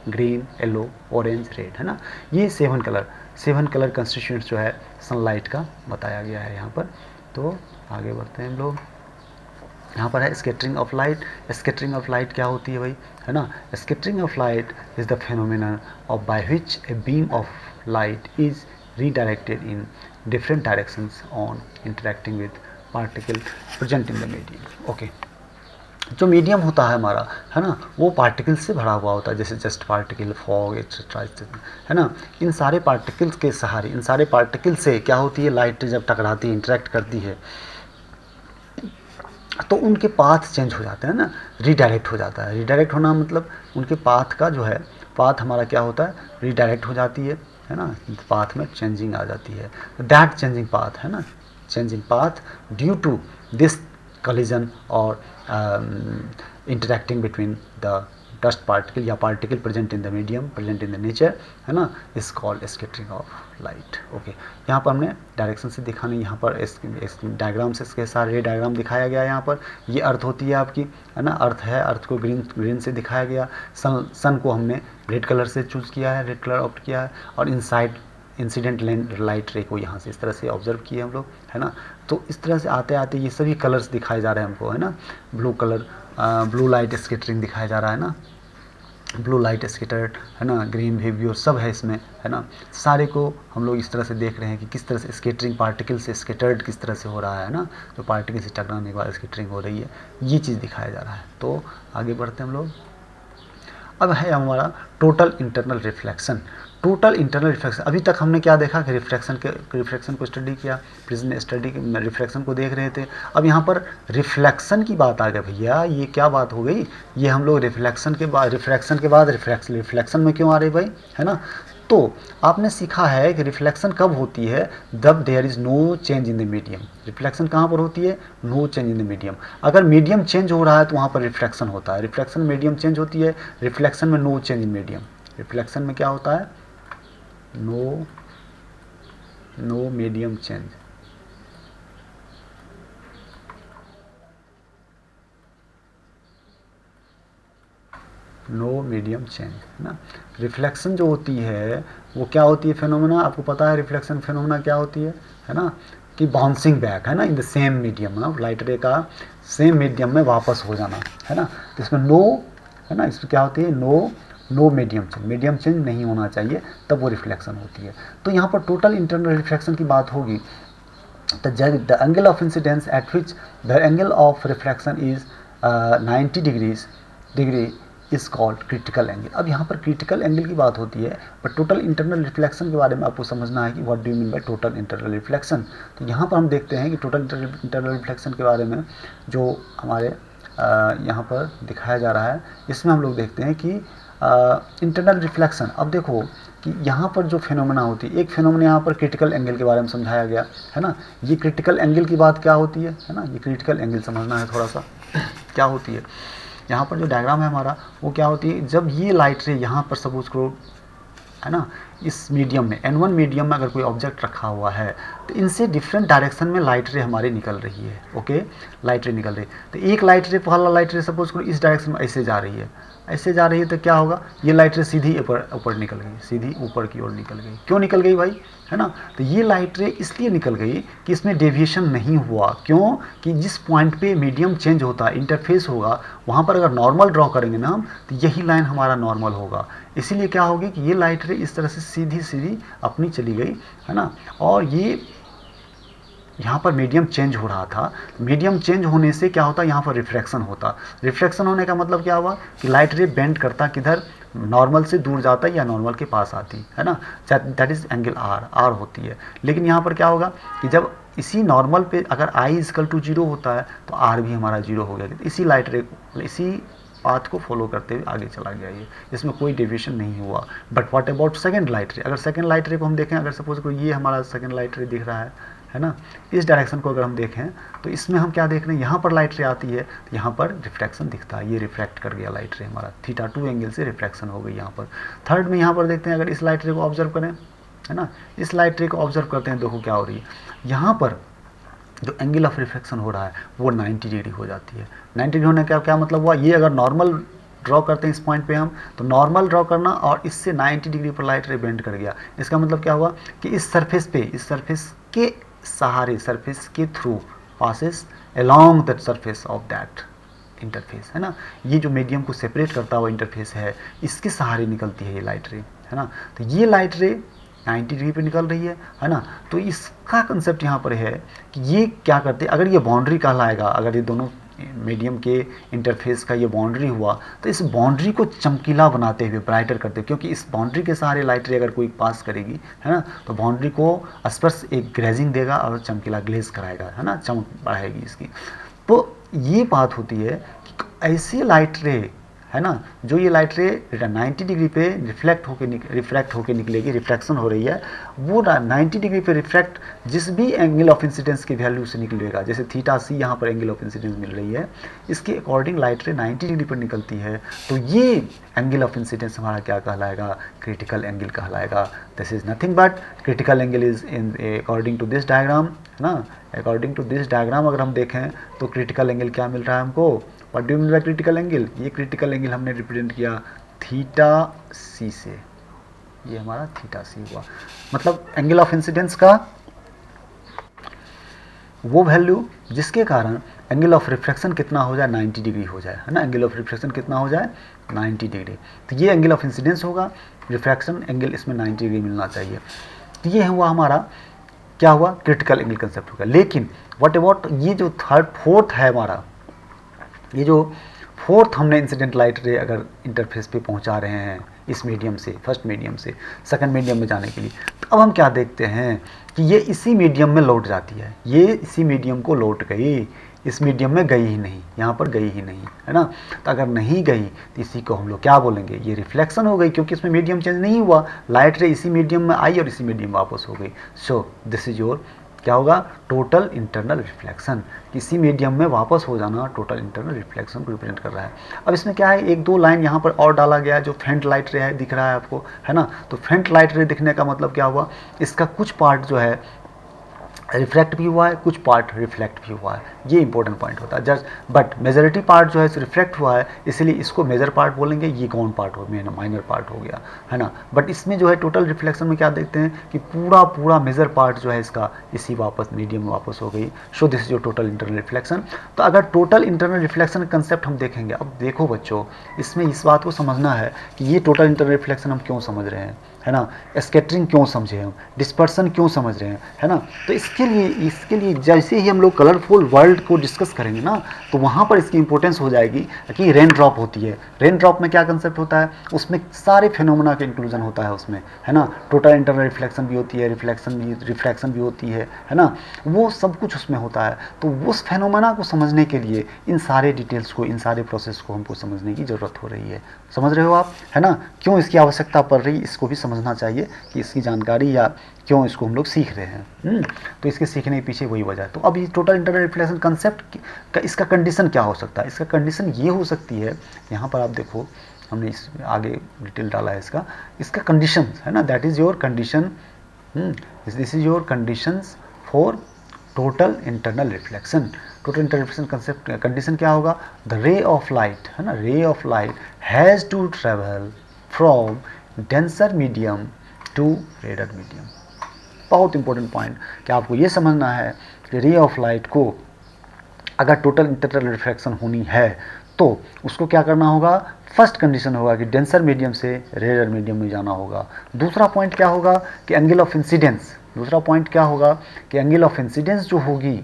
Speaker 1: green, yellow, orange, red, है ना। ये 7 कलर कंस्टिट्यूएंट्स जो है सनलाइट का बताया गया है यहाँ पर। तो आगे बढ़ते हैं हम लोग। यहाँ पर है scattering of light. Scattering of light क्या होती है भाई, है ना। Scattering of light is the phenomenon of by which a beam of light is redirected in different directions on interacting with particle present in the medium. Okay. जो medium होता है हमारा, है ना, वो पार्टिकल से भरा हुआ होता है, जैसे जस्ट पार्टिकल, फॉग, एक्सेट्रा, है ना। इन सारे पार्टिकल्स के सहारे, इन सारे पार्टिकल से क्या होती है, लाइट जब टकराती है, इंटरेक्ट करती है, तो उनके पाथ चेंज हो जाते हैं ना, रीडायरेक्ट हो जाता है। रीडायरेक्ट होना मतलब उनके पाथ का जो है, पाथ हमारा क्या होता है, रीडायरेक्ट हो जाती है ना, पाथ में चेंजिंग आ जाती है। दैट चेंजिंग पाथ, है ना, changing path due to this collision or interacting between the dust particle या particle present in the medium, present in the nature, है ना, is called scattering of light। Okay, यहाँ पर हमने डायरेक्शन से दिखाने, यहाँ पर इस डायग्राम से इसके सारे डायग्राम दिखाया गया। यहाँ पर ये अर्थ होती है आपकी, है ना, अर्थ है, अर्थ को ग्रीन से दिखाया गया। सन को हमने रेड कलर से चूज़ किया है, रेड कलर ऑप्ट किया है, और इनसाइड इंसिडेंट लाइट रे को यहाँ से इस तरह से ऑब्जर्व किए हम लोग, है ना। तो इस तरह से आते आते ये सभी कलर्स दिखाए जा रहे हैं हमको, है ना। Blue colour, blue light scattering दिखाया जा रहा है ना, ब्लू लाइट स्कैटर्ड, है ना, ग्रीन बिहेवियर सब है इसमें, है ना। सारे को हम लोग इस तरह से देख रहे हैं कि किस तरह से स्कैटरिंग पार्टिकल से स्कैटर्ड किस तरह से हो रहा है ना, तो पार्टिकल से टकराने के बाद स्कैटरिंग हो रही है, ये चीज़ दिखाया जा रहा है। तो आगे बढ़ते हैं हम लोग। अब है हमारा total internal reflection. Total internal reflection, अभी तक हमने क्या देखा कि रिफ्लेक्शन को स्टडी किया, प्रिज्म स्टडी रिफ्लेक्शन को देख रहे थे। अब यहाँ पर रिफ्लेक्शन की बात आ गई भैया, ये क्या बात हो गई, ये हम लोग रिफ्लेक्शन के बाद रिफ्लेक्शन में क्यों आ रहे भाई, है ना। तो आपने सीखा है कि रिफ्लेक्शन कब होती है, जब there is no change in the medium. Reflection कहाँ पर होती है, no change in the medium. अगर मीडियम चेंज हो रहा है तो वहाँ पर रिफ्लेक्शन होता है। रिफ्लेक्शन मीडियम चेंज होती है, रिफ्लेक्शन में no change in medium. Reflection में क्या होता है, no medium change. No medium change, है ना। रिफ्लेक्शन जो होती है वो क्या होती है, फिनोमेना, आपको पता है रिफ्लेक्शन फिनोमेना क्या होती है ना, कि बाउंसिंग बैक, है ना, इन द सेम मीडियम, ना, लाइट रे का सेम मीडियम में वापस हो जाना, है ना। तो इसमें नो, है ना, इसमें क्या होती है, no medium change, medium change नहीं होना चाहिए, तब वो रिफ्लेक्शन होती है। तो यहाँ पर टोटल इंटरनल रिफ्लेक्शन की बात होगी, the angle of incidence at which the angle of reflection is 90 degree is called critical angle. अब यहाँ पर क्रिटिकल एंगल की बात होती है, पर टोटल इंटरनल रिफ्लेक्शन के बारे में आपको समझना है कि what do you mean by total internal reflection. तो यहाँ पर हम देखते हैं कि टोटल इंटरनल रिफ्लेक्शन के बारे में जो हमारे यहाँ पर दिखाया जा रहा है, इसमें हम लोग देखते हैं कि इंटरनल रिफ्लेक्शन। अब देखो कि यहाँ पर जो फिनोमेना होती है, एक फिनोमेना यहाँ पर क्रिटिकल एंगल के बारे में समझाया गया, है ना। ये क्रिटिकल एंगल की बात क्या होती है ना, ये क्रिटिकल एंगल समझना है थोड़ा सा, क्या होती है। यहाँ पर जो डायग्राम है हमारा वो क्या होती है, जब ये लाइट रे यहाँ पर सपोज करो, है ना, इस मीडियम में N1 मीडियम में अगर कोई ऑब्जेक्ट रखा हुआ है तो इनसे डिफरेंट डायरेक्शन में लाइट रे हमारी निकल रही है। ओके, लाइट रे निकल रही है, तो एक लाइट रे, पहला लाइट रे सपोज करो इस डायरेक्शन में ऐसे जा रही है, ऐसे जा रही है, तो क्या होगा, ये लाइट रे सीधी ऊपर निकल गई, सीधी ऊपर की ओर निकल गई। क्यों निकल गई भाई, है ना। तो ये लाइट रे इसलिए निकल गई कि इसमें डेविएशन नहीं हुआ। क्यों, कि जिस पॉइंट पे मीडियम चेंज होता है, इंटरफेस होगा, वहाँ पर अगर नॉर्मल ड्रॉ करेंगे ना हम, तो यही लाइन हमारा नॉर्मल होगा। इसीलिए क्या होगी कि ये लाइट रे इस तरह से सीधी सीधी अपनी चली गई, है ना। और ये यहाँ पर मीडियम चेंज हो रहा था, मीडियम चेंज होने से क्या होता है, यहाँ पर रिफ्लेक्शन होता। रिफ्लेक्शन होने का मतलब क्या हुआ कि लाइट रे बेंड करता किधर, नॉर्मल से दूर जाता है या नॉर्मल के पास आती, है ना। दैट इज एंगल आर होती है। लेकिन यहाँ पर क्या होगा कि जब इसी नॉर्मल पे अगर I=0 होता है तो आर भी हमारा 0 हो गया। इसी लाइट रे, इसी पाथ को फॉलो करते हुए आगे चला गया ये, इसमें कोई डेविएशन नहीं हुआ। But what about second light रे, अगर सेकंड लाइट रे को हम देखें, अगर सपोज को ये हमारा सेकंड लाइट रे दिख रहा है ना, इस डायरेक्शन को अगर हम देखें तो इसमें हम क्या देख रहे हैं, यहाँ पर लाइट रे आती है तो यहाँ पर रिफ्लेक्शन दिखता है, ये रिफ्लेक्ट कर गया लाइट रे हमारा, θ2 एंगल से रिफ्लेक्शन हो गई यहाँ पर। थर्ड में यहाँ पर देखते हैं, अगर इस लाइट रे को ऑब्जर्व करें, है ना, इस लाइट रे को ऑब्जर्व करते हैं, देखो क्या हो रही है, यहाँ पर जो एंगल ऑफ रिफ्लेक्शन हो रहा है वो 90 डिग्री हो जाती है। 90 डिग्री होने का क्या मतलब हुआ, ये अगर नॉर्मल ड्रॉ करते हैं इस पॉइंट पे हम, तो नॉर्मल ड्रॉ करना और इससे 90 डिग्री पर लाइट रे बेंड कर गया। इसका मतलब क्या हुआ कि इस सरफेस पे, इस सरफेस के सहारे, सरफेस के through passes along that surface of that interface, है ना। ये जो मीडियम को सेपरेट करता हुआ इंटरफेस है, इसके सहारे निकलती है ये लाइट रे, है ना। तो ये लाइट रे 90 डिग्री पे निकल रही है ना। तो इसका कंसेप्ट यहाँ पर है कि ये क्या करते हैं, अगर ये बाउंड्री कहलाएगा, अगर ये दोनों मीडियम के इंटरफेस का ये बाउंड्री हुआ, तो इस बाउंड्री को चमकीला बनाते हुए, ब्राइटर करते हुए, क्योंकि इस बाउंड्री के सहारे लाइट रे अगर कोई पास करेगी, है ना, तो बाउंड्री को स्पर्श एक ग्लेजिंग देगा और चमकीला ग्लेज कराएगा, है ना, चमक बढ़ाएगी इसकी। तो ये बात होती है कि ऐसी लाइट रे, है ना, जो ये लाइट रे 90 डिग्री पे रिफ्रैक्ट होके निकलेगी, रिफ्रैक्शन हो रही है, वो 90 डिग्री पे रिफ्रैक्ट जिस भी एंगल ऑफ इंसिडेंस की वैल्यू से निकलेगा, जैसे थीटा सी यहाँ पर एंगल ऑफ इंसिडेंस मिल रही है, इसके अकॉर्डिंग लाइट रे 90 डिग्री पर निकलती है, तो ये एंगल ऑफ इंसिडेंस हमारा क्या कहलाएगा, क्रिटिकल एंगल कहलाएगा। This is nothing but critical angle is in according to this diagram, है ना, अकॉर्डिंग टू दिस डायग्राम अगर हम देखें तो क्रिटिकल एंगल क्या मिल रहा है हमको, what do you mean by critical angle, ये क्रिटिकल एंगल हमने रिप्रेजेंट किया थीटा सी से, ये हमारा थीटा सी हुआ, मतलब एंगल ऑफ इंसिडेंस का वो वैल्यू जिसके कारण एंगल ऑफ रिफ्रैक्शन कितना हो जाए, 90 डिग्री हो जाए, है ना, एंगल ऑफ रिफ्रैक्शन कितना हो जाए, 90 डिग्री, तो ये एंगल ऑफ इंसिडेंस होगा, रिफ्रैक्शन एंगल इसमें 90 डिग्री मिलना चाहिए। तो ये हुआ हमारा, क्या हुआ, क्रिटिकल एंगल कंसेप्ट होगा। लेकिन व्हाट अबाउट ये जो फोर्थ है हमारा, ये जो फोर्थ हमने इंसिडेंट लाइट रे अगर इंटरफेस पे पहुंचा रहे हैं इस मीडियम से, फर्स्ट मीडियम से सेकंड मीडियम में जाने के लिए, तो अब हम क्या देखते हैं कि ये इसी मीडियम में लौट जाती है, ये इसी मीडियम को लौट गई, इस मीडियम में गई ही नहीं, यहाँ पर गई ही नहीं, है ना, तो अगर नहीं गई तो इसी को हम लोग क्या बोलेंगे, ये रिफ्लेक्शन हो गई, क्योंकि इसमें मीडियम चेंज नहीं हुआ, लाइट रे इसी मीडियम में आई और इसी मीडियम वापस हो गई। सो दिस इज योर क्या होगा, टोटल इंटरनल रिफ्लेक्शन, किसी मीडियम में वापस हो जाना टोटल इंटरनल रिफ्लेक्शन को रिप्रेजेंट कर रहा है। अब इसमें क्या है, एक दो लाइन यहाँ पर और डाला गया है, जो फ्रंट लाइट रे है दिख रहा है आपको, है ना, तो फ्रंट लाइट रे दिखने का मतलब क्या हुआ, इसका कुछ पार्ट जो है रिफ्लेक्ट भी हुआ है, कुछ पार्ट रिफ्लेक्ट भी हुआ है, ये इंपॉर्टेंट पॉइंट होता है जस्ट, बट मेजॉरिटी पार्ट जो है रिफ्लेक्ट हुआ है, इसलिए इसको मेजर पार्ट बोलेंगे, ये गौन पार्ट हो गया, माइनर पार्ट हो गया, है ना, बट इसमें जो है टोटल रिफ्लेक्शन में क्या देखते हैं कि पूरा मेजर पार्ट जो है इसका इसी वापस मीडियम में वापस हो गई। So this is your total internal reflection. तो अगर टोटल इंटरनल रिफ्लेक्शन कंसेप्ट हम देखेंगे, अब देखो बच्चों, इसमें इस बात को समझना है कि ये टोटल इंटरनल रिफ्लेक्शन हम क्यों समझ रहे हैं, है ना, स्कैटरिंग क्यों समझे हम, डिस्पर्सन क्यों समझ रहे हैं, है ना, तो इसके लिए जैसे ही हम लोग कलरफुल वर्ल्ड को डिस्कस करेंगे ना, तो वहाँ पर इसकी इंपॉर्टेंस हो जाएगी कि रेन ड्रॉप होती है, रेन ड्रॉप में क्या कंसेप्ट होता है, उसमें सारे फिनोमेना का इंक्लूजन होता है उसमें, है ना, टोटल इंटरनल रिफ्लेक्शन भी होती है, रिफ्रैक्शन भी होती है ना, वो सब कुछ उसमें होता है। तो उस फिनोमेना को समझने के लिए इन सारे डिटेल्स को, इन सारे प्रोसेस को हमको समझने की ज़रूरत हो रही है, समझ रहे हो आप, है ना, क्यों इसकी आवश्यकता पड़ रही, इसको भी समझना चाहिए कि इसकी जानकारी या क्यों इसको हम लोग सीख रहे हैं। तो इसके सीखने के पीछे वही वजह है। तो अब ये टोटल इंटरनल रिफ्लेक्शन कंसेप्ट का इसका कंडीशन क्या हो सकता है, इसका कंडीशन ये हो सकती है, यहाँ पर आप देखो हमने इस आगे डिटेल डाला है इसका कंडीशन, है ना, that is your condition, this is your conditions for total internal reflection. Total internal reflection concept condition क्या होगा, द रे ऑफ लाइट, है ना, ray of light has to travel from denser medium to रेडर medium. बहुत important point कि आपको ये समझना है कि रे ऑफ लाइट को अगर टोटल इंटरनल रिफ्लेक्शन होनी है तो उसको क्या करना होगा, फर्स्ट कंडीशन होगा कि डेंसर मीडियम से रेडर मीडियम में जाना होगा। दूसरा पॉइंट क्या होगा कि एंगल ऑफ इंसिडेंस, दूसरा पॉइंट क्या होगा कि एंगल ऑफ इंसिडेंस जो होगी,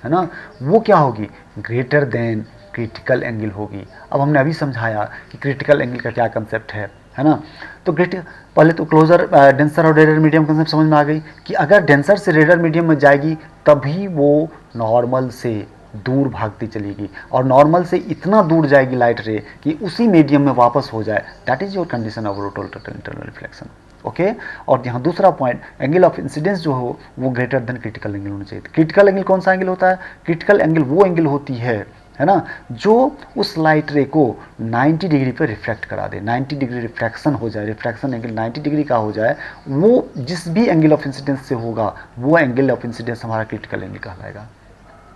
Speaker 1: है ना, वो क्या होगी, ग्रेटर देन क्रिटिकल एंगल होगी। अब हमने अभी समझाया कि क्रिटिकल एंगल का क्या कंसेप्ट है ना, तो पहले तो क्लोजर डेंसर और रेडर मीडियम कंसेप्ट समझ में आ गई कि अगर डेंसर से रेडर मीडियम में जाएगी तभी वो नॉर्मल से दूर भागती चलेगी, और नॉर्मल से इतना दूर जाएगी लाइट रे कि उसी मीडियम में वापस हो जाए, that is your condition of total internal reflection. Okay, और यहाँ दूसरा पॉइंट, एंगल ऑफ इंसिडेंस जो हो वो ग्रेटर देन क्रिटिकल एंगल होना चाहिए। क्रिटिकल एंगल कौन सा एंगल होता है, क्रिटिकल एंगल वो एंगल होती है ना, जो उस लाइट रे को 90 डिग्री पर रिफ्लेक्ट करा दे, 90 डिग्री रिफ्रैक्शन हो जाए, रिफ्रैक्शन एंगल 90 डिग्री का हो जाए, वो जिस भी एंगल ऑफ इंसिडेंस से होगा वो एंगल ऑफ इंसिडेंस हमारा क्रिटिकल एंगल कहलाएगा।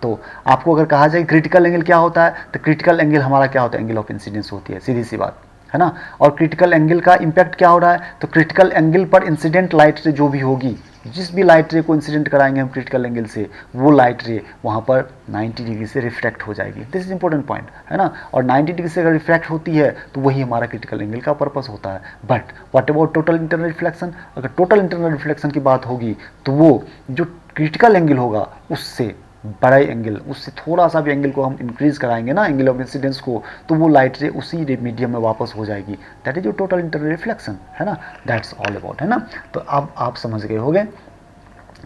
Speaker 1: तो आपको अगर कहा जाए क्रिटिकल एंगल क्या होता है, तो क्रिटिकल एंगल हमारा क्या होता है, एंगल ऑफ इंसिडेंस होती है, सीधी सी बात, है ना। और क्रिटिकल एंगल का इम्पैक्ट क्या हो रहा है, तो क्रिटिकल एंगल पर इंसिडेंट लाइट रे जो भी होगी, जिस भी लाइट रे को इंसिडेंट कराएंगे हम क्रिटिकल एंगल से, वो लाइट रे वहाँ पर 90 डिग्री से रिफ्रैक्ट हो जाएगी। दिस इज इंपॉर्टेंट पॉइंट, है ना, और 90 डिग्री से अगर रिफ्रैक्ट होती है तो वही हमारा क्रिटिकल एंगल का पर्पस होता है। But what about total internal reflection, अगर टोटल इंटरनल रिफ्लेक्शन की बात होगी तो वो जो क्रिटिकल एंगल होगा उससे बड़े एंगल, उससे थोड़ा सा भी एंगल को हम इंक्रीज कराएंगे ना, एंगल ऑफ इंसिडेंस को, तो वो लाइट रे उसी मीडियम में वापस हो जाएगी। दैट इज जो टोटल इंटरनल रिफ्लेक्शन है ना, दैट्स ऑल अबाउट, है ना। तो अब आप समझ गए होंगे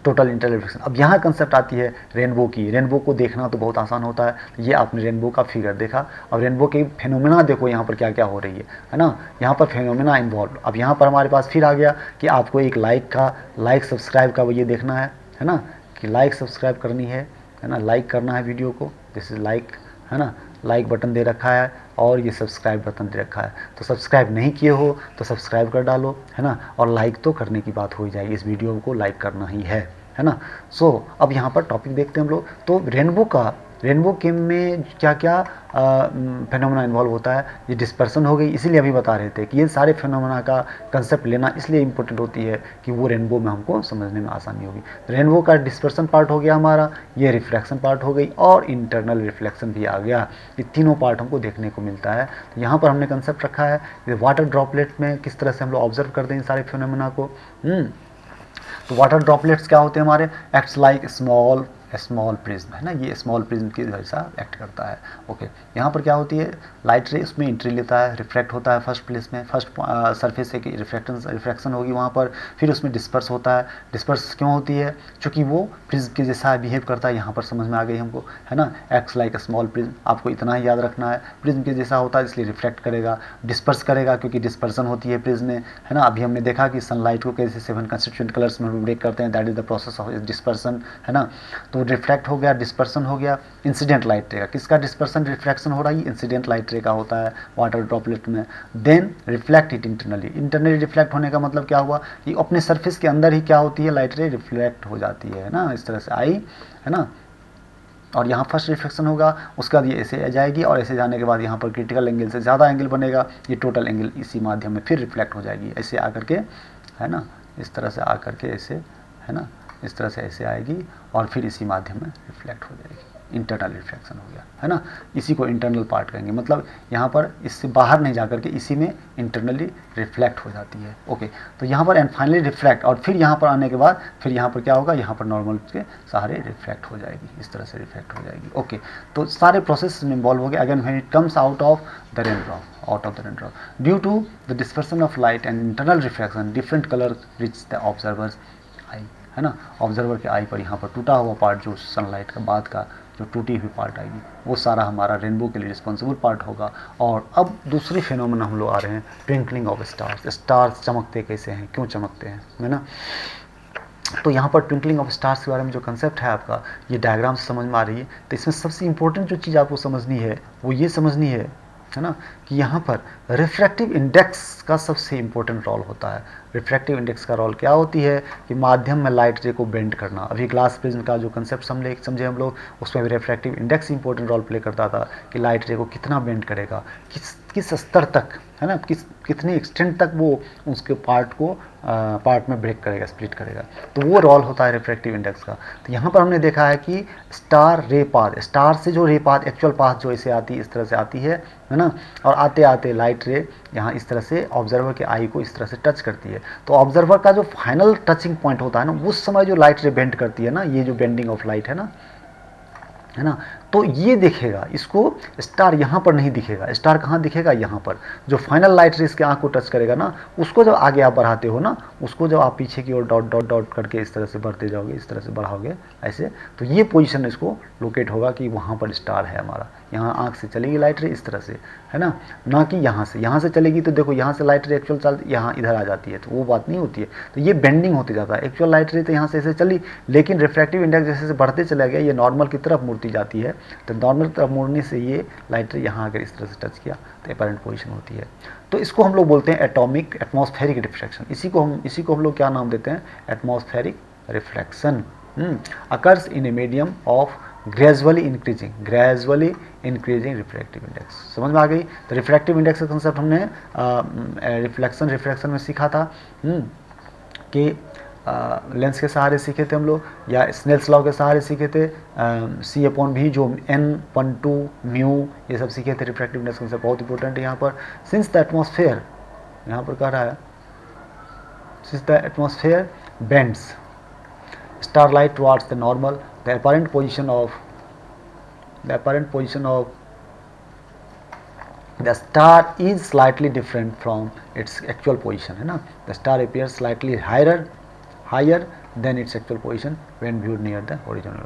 Speaker 1: टोटल इंटरनल रिफ्लेक्शन। अब यहाँ कंसेप्ट आती है रेनबो की। रेनबो को देखना तो बहुत आसान होता है, ये आपने रेनबो का फिगर देखा। अब रेनबो के फेनोमेना देखो यहाँ पर क्या क्या हो रही है ना, यहाँ पर फेनोमेना इन्वॉल्व। अब यहाँ पर हमारे पास फिर आ गया कि आपको एक लाइक सब्सक्राइब का वो ये देखना है ना, कि लाइक सब्सक्राइब करनी है ना, लाइक करना है वीडियो को, जैसे लाइक है ना, लाइक बटन दे रखा है और ये सब्सक्राइब बटन दे रखा है। तो सब्सक्राइब नहीं किए हो तो सब्सक्राइब कर डालो, है ना। और लाइक तो करने की बात हो ही जाएगी, इस वीडियो को लाइक करना ही है ना। सो अब यहाँ पर टॉपिक देखते हैं हम लोग। तो रेनबो के में क्या क्या फेनोमेना इन्वॉल्व होता है। ये डिस्पर्सन हो गई, इसीलिए अभी बता रहे थे कि ये सारे फेनोमेना का कंसेप्ट लेना इसलिए इंपॉर्टेंट होती है कि वो रेनबो में हमको समझने में आसानी होगी। रेनबो का डिस्पर्सन पार्ट हो गया हमारा, ये रिफ्लेक्शन पार्ट हो गई, और इंटरनल रिफ्लेक्शन भी आ गया। ये तीनों पार्ट हमको देखने को मिलता है। तो यहाँ पर हमने कंसेप्ट रखा है वाटर ड्रॉपलेट में किस तरह से हम लोग ऑब्जर्व करते हैं इन सारे फेनोमेना को। तो वाटर ड्रॉपलेट्स क्या होते हैं हमारे, एक्ट्स लाइक स्मॉल प्रिज्म, है ना, ये स्मॉल प्रिज्म की जैसा एक्ट करता है। ओके, यहाँ पर क्या होती है, लाइट रे उसमें एंट्री लेता है, रिफ्लेक्ट होता है फर्स्ट प्लेस में, फर्स्ट सरफेस से रिफ्लेक्शन होगी वहाँ पर, फिर उसमें डिस्पर्स होता है। डिस्पर्स क्यों होती है, क्योंकि वो प्रिज्म के जैसा बिहेव करता है। यहाँ पर समझ में आ गई हमको, है ना, एक्ट्स लाइक स्मॉल प्रिज्म, आपको इतना ही याद रखना है, प्रिज्म के जैसा होता है इसलिए रिफ्लेक्ट करेगा। डिस्पर्स करेगा क्योंकि डिस्पर्सन होती है प्रिज्म में, है ना। अभी हमने देखा कि सनलाइट को कैसे 7 कंस्टिट्यूएंट कलर्स में ब्रेक करते हैं, that is the process of dispersion, है ना। तो रिफ्लेक्ट हो गया, डिस्पर्सन हो गया, इंसिडेंट लाइट रे का, किसका डिस्पर्सन रिफ्लेक्शन हो रहा है, इंसिडेंट लाइट रे का होता है वाटर ड्रॉपलेट में। Then reflect it internally reflect होने का मतलब क्या हुआ कि अपने सरफेस के अंदर ही क्या होती है, लाइट रे रिफ्लेक्ट हो जाती है ना, इस तरह से आई, है ना। और यहाँ फर्स्ट रिफ्लेक्शन होगा, उसके बाद ये ऐसे जाएगी, और ऐसे जाने के बाद यहाँ पर क्रिटिकल एंगल से ज़्यादा एंगल बनेगा, ये टोटल एंगल इसी माध्यम में फिर रिफ्लेक्ट हो जाएगी, ऐसे आकर के, है ना, इस तरह से आकर के ऐसे, है ना, इस तरह से ऐसे आएगी और फिर इसी माध्यम में रिफ्लेक्ट हो जाएगी। इंटरनल रिफ्लेक्शन हो गया, है ना, इसी को इंटरनल पार्ट कहेंगे। मतलब यहाँ पर इससे बाहर नहीं जाकर के इसी में इंटरनली रिफ्लेक्ट हो जाती है। ओके, तो यहाँ पर एंड फाइनली रिफ्लेक्ट, और फिर यहाँ पर आने के बाद फिर यहाँ पर क्या होगा, यहाँ पर नॉर्मल के सहारे रिफ्लेक्ट हो जाएगी, इस तरह से रिफ्लेक्ट हो जाएगी। ओके, तो सारे प्रोसेस में इन्वॉल्व हो गए। Again when it comes out of the raindrop due to the dispersion of light and internal reflection, different colour reach the observer's eye, है ना। ऑब्जर्वर के आई पर यहाँ पर टूटा हुआ पार्ट जो सनलाइट का बाद का जो टूटी हुई पार्ट आएगी, वो सारा हमारा रेनबो के लिए रिस्पॉन्सिबल पार्ट होगा। और अब दूसरी फेनोमेना हम लोग आ रहे हैं, ट्विंकलिंग ऑफ स्टार्स। स्टार्स चमकते कैसे हैं, क्यों चमकते हैं, है ना। तो यहाँ पर ट्विंकलिंग ऑफ स्टार्स के बारे में जो कंसेप्ट है आपका, ये डायग्राम से समझ में आ रही है। तो इसमें सबसे इंपॉर्टेंट जो चीज़ आपको समझनी है वो ये समझनी है ना, कि यहाँ पर रिफ्रैक्टिव इंडेक्स का सबसे इंपॉर्टेंट रोल होता है। रिफ्रैक्टिव इंडेक्स का रोल क्या होती है कि माध्यम में लाइट रे को बेंड करना। अभी ग्लास प्रिज्म का जो कंसेप्ट समझे हम लोग, उसमें भी refractive index important role play करता था कि लाइट रे को कितना बेंड करेगा, किस स्तर तक, है ना, कितने एक्सटेंट तक वो उसके पार्ट में ब्रेक करेगा, स्प्लिट करेगा। तो वो रोल होता है रिफ्रैक्टिव इंडेक्स का। तो यहाँ पर हमने देखा है कि स्टार रे पाथ, स्टार से जो रे पाथ, एक्चुअल पाथ जो ऐसे आती है, इस तरह से आती है ना, और आते आते लाइट रे यहाँ इस तरह से ऑब्जर्वर के आई को इस तरह से टच करती है। तो ऑब्जर्वर का जो फाइनल टचिंग पॉइंट होता है ना, उस समय जो लाइट रे बेंड करती है ना, ये जो बेंडिंग ऑफ लाइट है ना, तो ये दिखेगा, इसको स्टार यहाँ पर नहीं दिखेगा। स्टार कहाँ दिखेगा, यहाँ पर जो फाइनल लाइट रे इसके आँख को टच करेगा ना, उसको जब आगे आप बढ़ाते हो ना, उसको जब आप पीछे की ओर डॉट डॉट डॉट करके इस तरह से बढ़ते जाओगे, इस तरह से बढ़ाओगे ऐसे, तो ये पोजीशन इसको लोकेट होगा कि वहाँ पर स्टार है हमारा। यहाँ आँख से चलेगी लाइट रे इस तरह से, है ना कि यहाँ से चलेगी तो देखो यहाँ से लाइट रे एक्चुअल चल यहाँ इधर आ जाती है, तो वो बात नहीं होती है। तो ये बेंडिंग होते जाता है। एक्चुअल लाइट रे तो यहाँ से ऐसे चली, लेकिन रिफ्रैक्टिव इंडेक्स जैसे से बढ़ते चला गया, ये नॉर्मल की तरफ मुड़ती जाती है। तो नॉर्मल तरफ मुड़ने से ये लाइट रे यहाँ अगर इस तरह से टच किया तो एपरेंट पोजीशन होती है। तो इसको हम लोग बोलते हैं एटमॉस्फेरिक रिफ्रैक्शन। इसी को हम लोग क्या नाम देते हैं, atmospheric refraction. Occurs in a medium of gradually increasing refractive index. समझ में आ गई। तो रिफ्रैक्टिव इंडेक्स का कंसेप्ट हमने रिफ्लेक्शन में सीखा था कि लेंस के सहारे सीखे थे हम लोग, या स्नेल्स लॉ के सहारे सीखे थे, C/V जो n/2 म्यू, ये सब सीखे थे। रिफ्रैक्टिव इंडेक्स कंसेप्ट बहुत इंपॉर्टेंट है यहाँ पर। सिंस द एटमॉस्फेयर, यहाँ पर कह रहा है, since the atmosphere bends starlight towards the normal, the apparent position of the star is slightly different from its actual position, है ना. The star appear slightly higher than its actual position when viewed near the horizon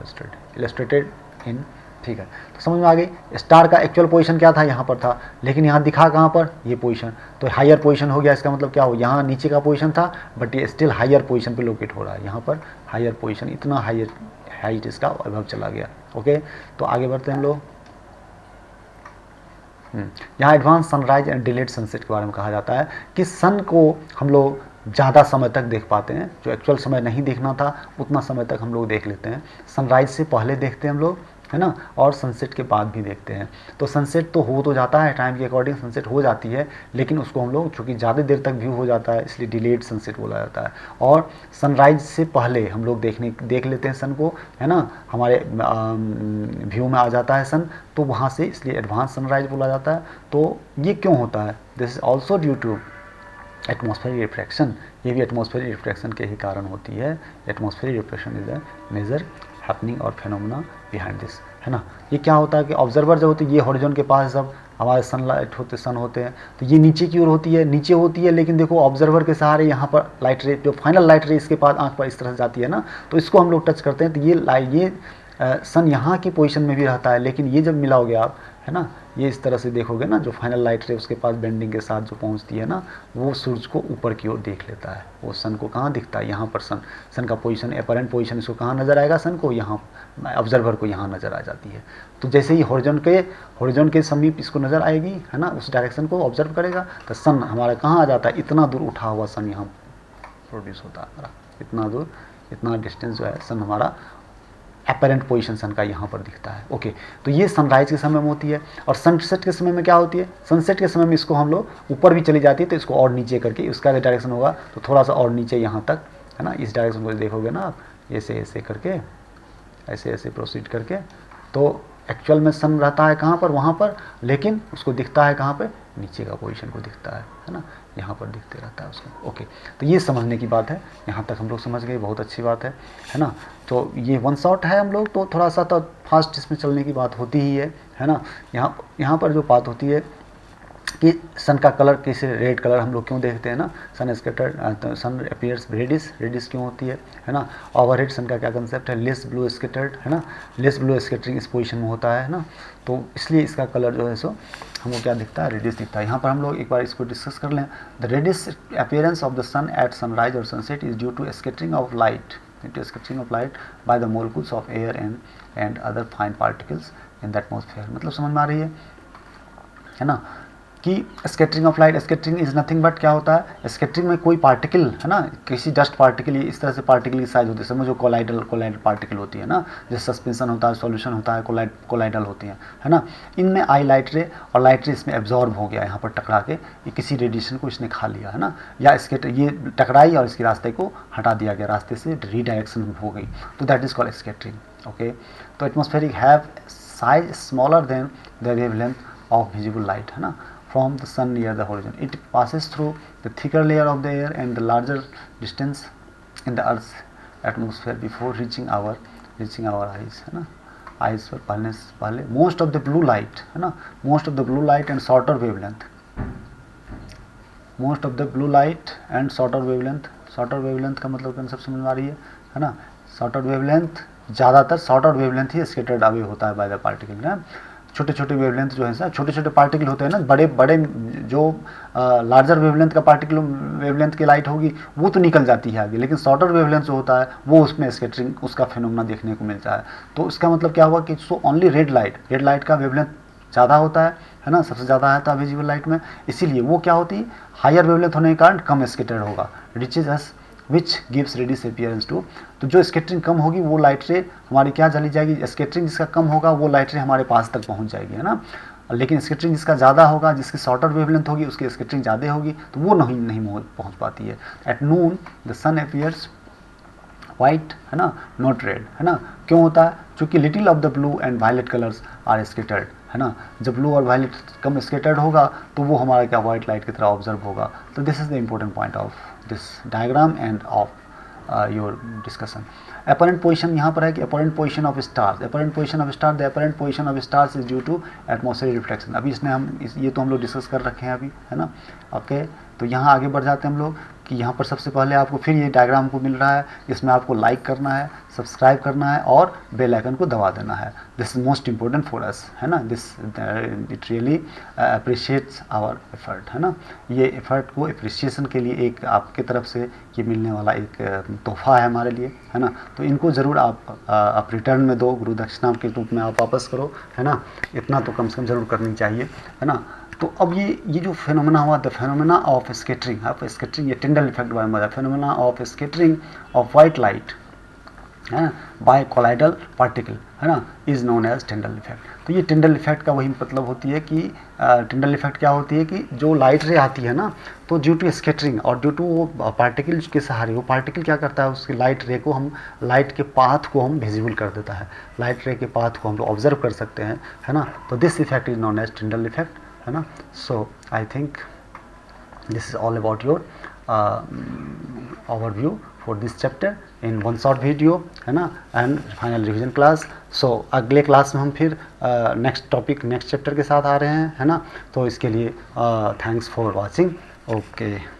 Speaker 1: illustrated in. ठीक है, तो समझ में आ गई. Star का actual position क्या था, यहाँ पर था, लेकिन यहाँ दिखा कहाँ पर, ये पोजीशन. तो हायर पोजीशन हो गया. इसका मतलब क्या हो, यहाँ नीचे का पोजीशन था बट ये स्टिल हायर पोजीशन पे लोकेट हो रहा है. यहाँ पर हायर पोजीशन, इतना हायर हाइट इसका अबव चला गया. ओके, तो आगे बढ़ते हैं हम लोग. यहाँ advance sunrise and delayed sunset के बारे में कहा जाता है कि सन को हम लोग ज़्यादा समय तक देख पाते हैं. जो एक्चुअल समय नहीं देखना था उतना समय तक हम लोग देख लेते हैं. सनराइज से पहले देखते हैं हम लोग, है ना, और सनसेट के बाद भी देखते हैं. तो सनसेट तो हो तो जाता है, टाइम के अकॉर्डिंग सनसेट हो जाती है, लेकिन उसको हम लोग चूँकि ज़्यादा देर तक व्यू हो जाता है इसलिए डिलेड सनसेट बोला जाता है. और सनराइज से पहले हम लोग देख लेते हैं सन को, है ना, हमारे व्यू में आ जाता है सन, तो वहाँ से इसलिए एडवांस सनराइज बोला जाता है. तो ये क्यों होता है, this is also due to atmospheric refraction. ये भी एटमॉस्फेरिक रिफ्रैक्शन के ही कारण होती है. Atmospheric refraction is a major happening और फेनोमेना बिहाइंड दिस, है ना. ये क्या होता है कि ऑब्जर्वर जब होते हैं, ये हॉरिजॉन के पास जब हमारे सन होते हैं तो ये नीचे की ओर होती है, लेकिन देखो ऑब्जर्वर के सहारे यहाँ पर लाइट रे, जो फाइनल लाइट रे इसके पास आंख पर इस तरह से जाती है ना, तो इसको हम लोग टच करते हैं तो ये सन यहाँ की पोजीशन में भी रहता है, लेकिन ये जब मिलाओगे आप, है ना, ये इस तरह से देखोगे ना, जो फाइनल लाइट रे उसके पास बेंडिंग के साथ जो पहुँचती है ना, वो सूरज को ऊपर की ओर देख लेता है. वो सन को कहाँ दिखता है, यहाँ पर सन का पोजीशन, अपरेंट पोजीशन इसको कहाँ नज़र आएगा, सन को यहाँ, ऑब्जर्वर को यहाँ नज़र आ जाती है. तो जैसे ही हॉरिजॉन के समीप इसको नज़र आएगी, है ना, उस डायरेक्शन को ऑब्जर्व करेगा, तो सन हमारा कहाँ आ जाता है, इतना दूर उठा हुआ सन यहाँ प्रोड्यूस होता है हमारा. इतना दूर, इतना डिस्टेंस जो है सन हमारा अपरेंट पोजीशन सन का यहाँ पर दिखता है. ओके, तो ये सनराइज के समय में होती है. और सनसेट के समय में क्या होती है, सनसेट के समय में इसको हम लोग ऊपर भी चली जाती है, तो इसको और नीचे करके, उसका डायरेक्शन होगा तो थोड़ा सा और नीचे यहाँ तक, है ना, इस डायरेक्शन को देखोगे ना आप, ऐसे करके, ऐसे प्रोसीड करके, तो एक्चुअल में सन रहता है कहाँ पर, वहाँ पर, लेकिन उसको दिखता है कहाँ पे, नीचे का पोजीशन को दिखता है ना, यहाँ पर दिखते रहता है उसको. ओके, तो ये समझने की बात है. यहाँ तक हम लोग समझ गए, बहुत अच्छी बात है ना. तो ये वन शॉट है हम लोग, तो थोड़ा सा तो फास्ट इसमें चलने की बात होती ही है ना. यहाँ पर जो बात होती है कि सन का कलर कैसे, रेड कलर हम लोग क्यों देखते हैं ना, सन स्कैटर्ड, सन अपीयर्स रेडिश क्यों होती है ना. ओवरहेड सन का क्या कंसेप्ट है, लेस ब्लू स्कैटर्ड, है ना, लेस ब्लू स्कैटरिंग इस पोजीशन में होता है ना, तो इसलिए इसका कलर जो है सो हमको क्या दिखता है, रेडिश दिखता है. यहाँ पर हम लोग एक बार इसको डिस्कस कर लें. The reddish appearance of the sun at sunrise और sunset is due to scattering of light by the molecules of air and other fine particles in the atmosphere. मतलब समझ में आ रही है ना, कि scattering of light, scattering is nothing but क्या होता है, स्कैटरिंग में कोई पार्टिकल, है ना, किसी डस्ट पार्टिकल, इस तरह से पार्टिकल की साइज होती है, समझो कोलाइडल पार्टिकल होती है ना, जैसे सस्पेंशन होता है, सॉल्यूशन होता है, कोलाइडल होती है ना. इनमें आई लाइट रे और लाइट रे इसमें एब्जॉर्ब हो गया, यहाँ पर टकरा के, ये किसी रेडिएशन को इसने खा लिया, है ना, या ये टकराई और इसके रास्ते को हटा दिया गया, रास्ते से रीडायरेक्शन हो गई, तो that is called scattering. Okay, तो atmospheric have size smaller than the wavelength of visible light, है ना, from the sun near the horizon. It passes through the thicker layer of the air and the larger distance in the earth's atmosphere before reaching our eyes, है ना. eyes पर पहले most of the blue light, है ना, most of the blue light and shorter wavelength, most of the blue light and shorter wavelength का मतलब concept समझ में आ रही है ना. shorter wavelength, ज़्यादातर shorter wavelength ही scattered away होता है by the particle ना. छोटे वेवलेंथ जो है ना, छोटे पार्टिकल होते हैं ना, बड़े जो लार्जर वेवलेंथ का पार्टिकल वेवलेंथ की लाइट होगी वो तो निकल जाती है आगे, लेकिन शॉर्टर वेवलेंथ जो होता है वो उसमें स्कैटरिंग, उसका फिनोमेना देखने को मिलता है. तो इसका मतलब क्या हुआ कि सो ओनली रेड लाइट का वेवलेंथ ज़्यादा होता है ना, सबसे ज़्यादा आता है विजिबल लाइट में, इसीलिए वो क्या होती है, हायर वेवलेंथ होने के कारण कम स्कैटर्ड होगा, reaches us which gives reddish appearance to. तो जो स्कैटरिंग कम होगी वो लाइट रे हमारी क्या चली जाएगी, स्कैटरिंग जिसका कम होगा वो लाइट रे हमारे पास तक पहुंच जाएगी, है ना. लेकिन स्कैटरिंग जिसका ज़्यादा होगा, जिसकी शॉर्टर वेवलेंथ होगी, उसकी स्कैटरिंग ज़्यादा होगी, तो वो नहीं पहुंच पाती है. At noon the sun appears white, है ना, नॉट रेड, है ना. क्यों होता है, चूँकि little of the blue and violet colours are scattered, है ना. जब ब्लू और वायलेट कम स्कैटर्ड होगा तो वो हमारा क्या, वाइट लाइट की तरह ऑब्जर्व होगा. तो this is the important point of this diagram and of your discussion. Apparent position यहाँ पर है कि apparent position of stars, apparent position of star, the apparent position of stars is due to atmospheric reflection. अभी इसने ये तो हम लोग डिस्कस कर रखे हैं अभी, है ना। ओके, तो यहाँ आगे बढ़ जाते हैं हम लोग कि यहाँ पर सबसे पहले आपको फिर ये डायग्राम को मिल रहा है, इसमें आपको लाइक करना है, सब्सक्राइब करना है और बेल आइकन को दबा देना है। This is most important for us, है ना। This it really appreciates our effort, है ना। ये एफर्ट को अप्रिसिएशन के लिए एक आपके तरफ से ये मिलने वाला एक तोहफा है हमारे लिए, है ना। तो इनको ज़रूर आप रिटर्न में दो, गुरु दक्षिणा के रूप में आप वापस करो, है ना। इतना तो कम से कम ज़रूर करनी चाहिए, है ना। तो अब ये जो फेनोमेना हुआ, द फेनोमेना ऑफ स्कैटरिंग, ये टिंडल इफेक्ट बारे में बताया, phenomena of scattering of white light, है ना, बाय कोलाइडल पार्टिकल, है ना, is known as Tyndall effect. तो ये टिंडल इफेक्ट का वही मतलब होती है कि टिंडल इफेक्ट क्या होती है कि जो लाइट रे आती है ना, तो ड्यू टू स्कैटरिंग और ड्यू टू वो पार्टिकल के सहारे, वो पार्टिकल क्या करता है, उसकी लाइट रे को हम, लाइट के पाथ को हम विजिबल कर देता है, लाइट रे के पाथ को हम लोग ऑब्जर्व कर सकते हैं, है ना। तो this effect is known as Tyndall effect, है ना। So I think this is all about your overview for this chapter in one short video, है ना, and final revision class. So अगले क्लास में हम फिर नेक्स्ट टॉपिक, नेक्स्ट चैप्टर के साथ आ रहे हैं, है ना। तो इसके लिए थैंक्स फॉर वॉचिंग। ओके।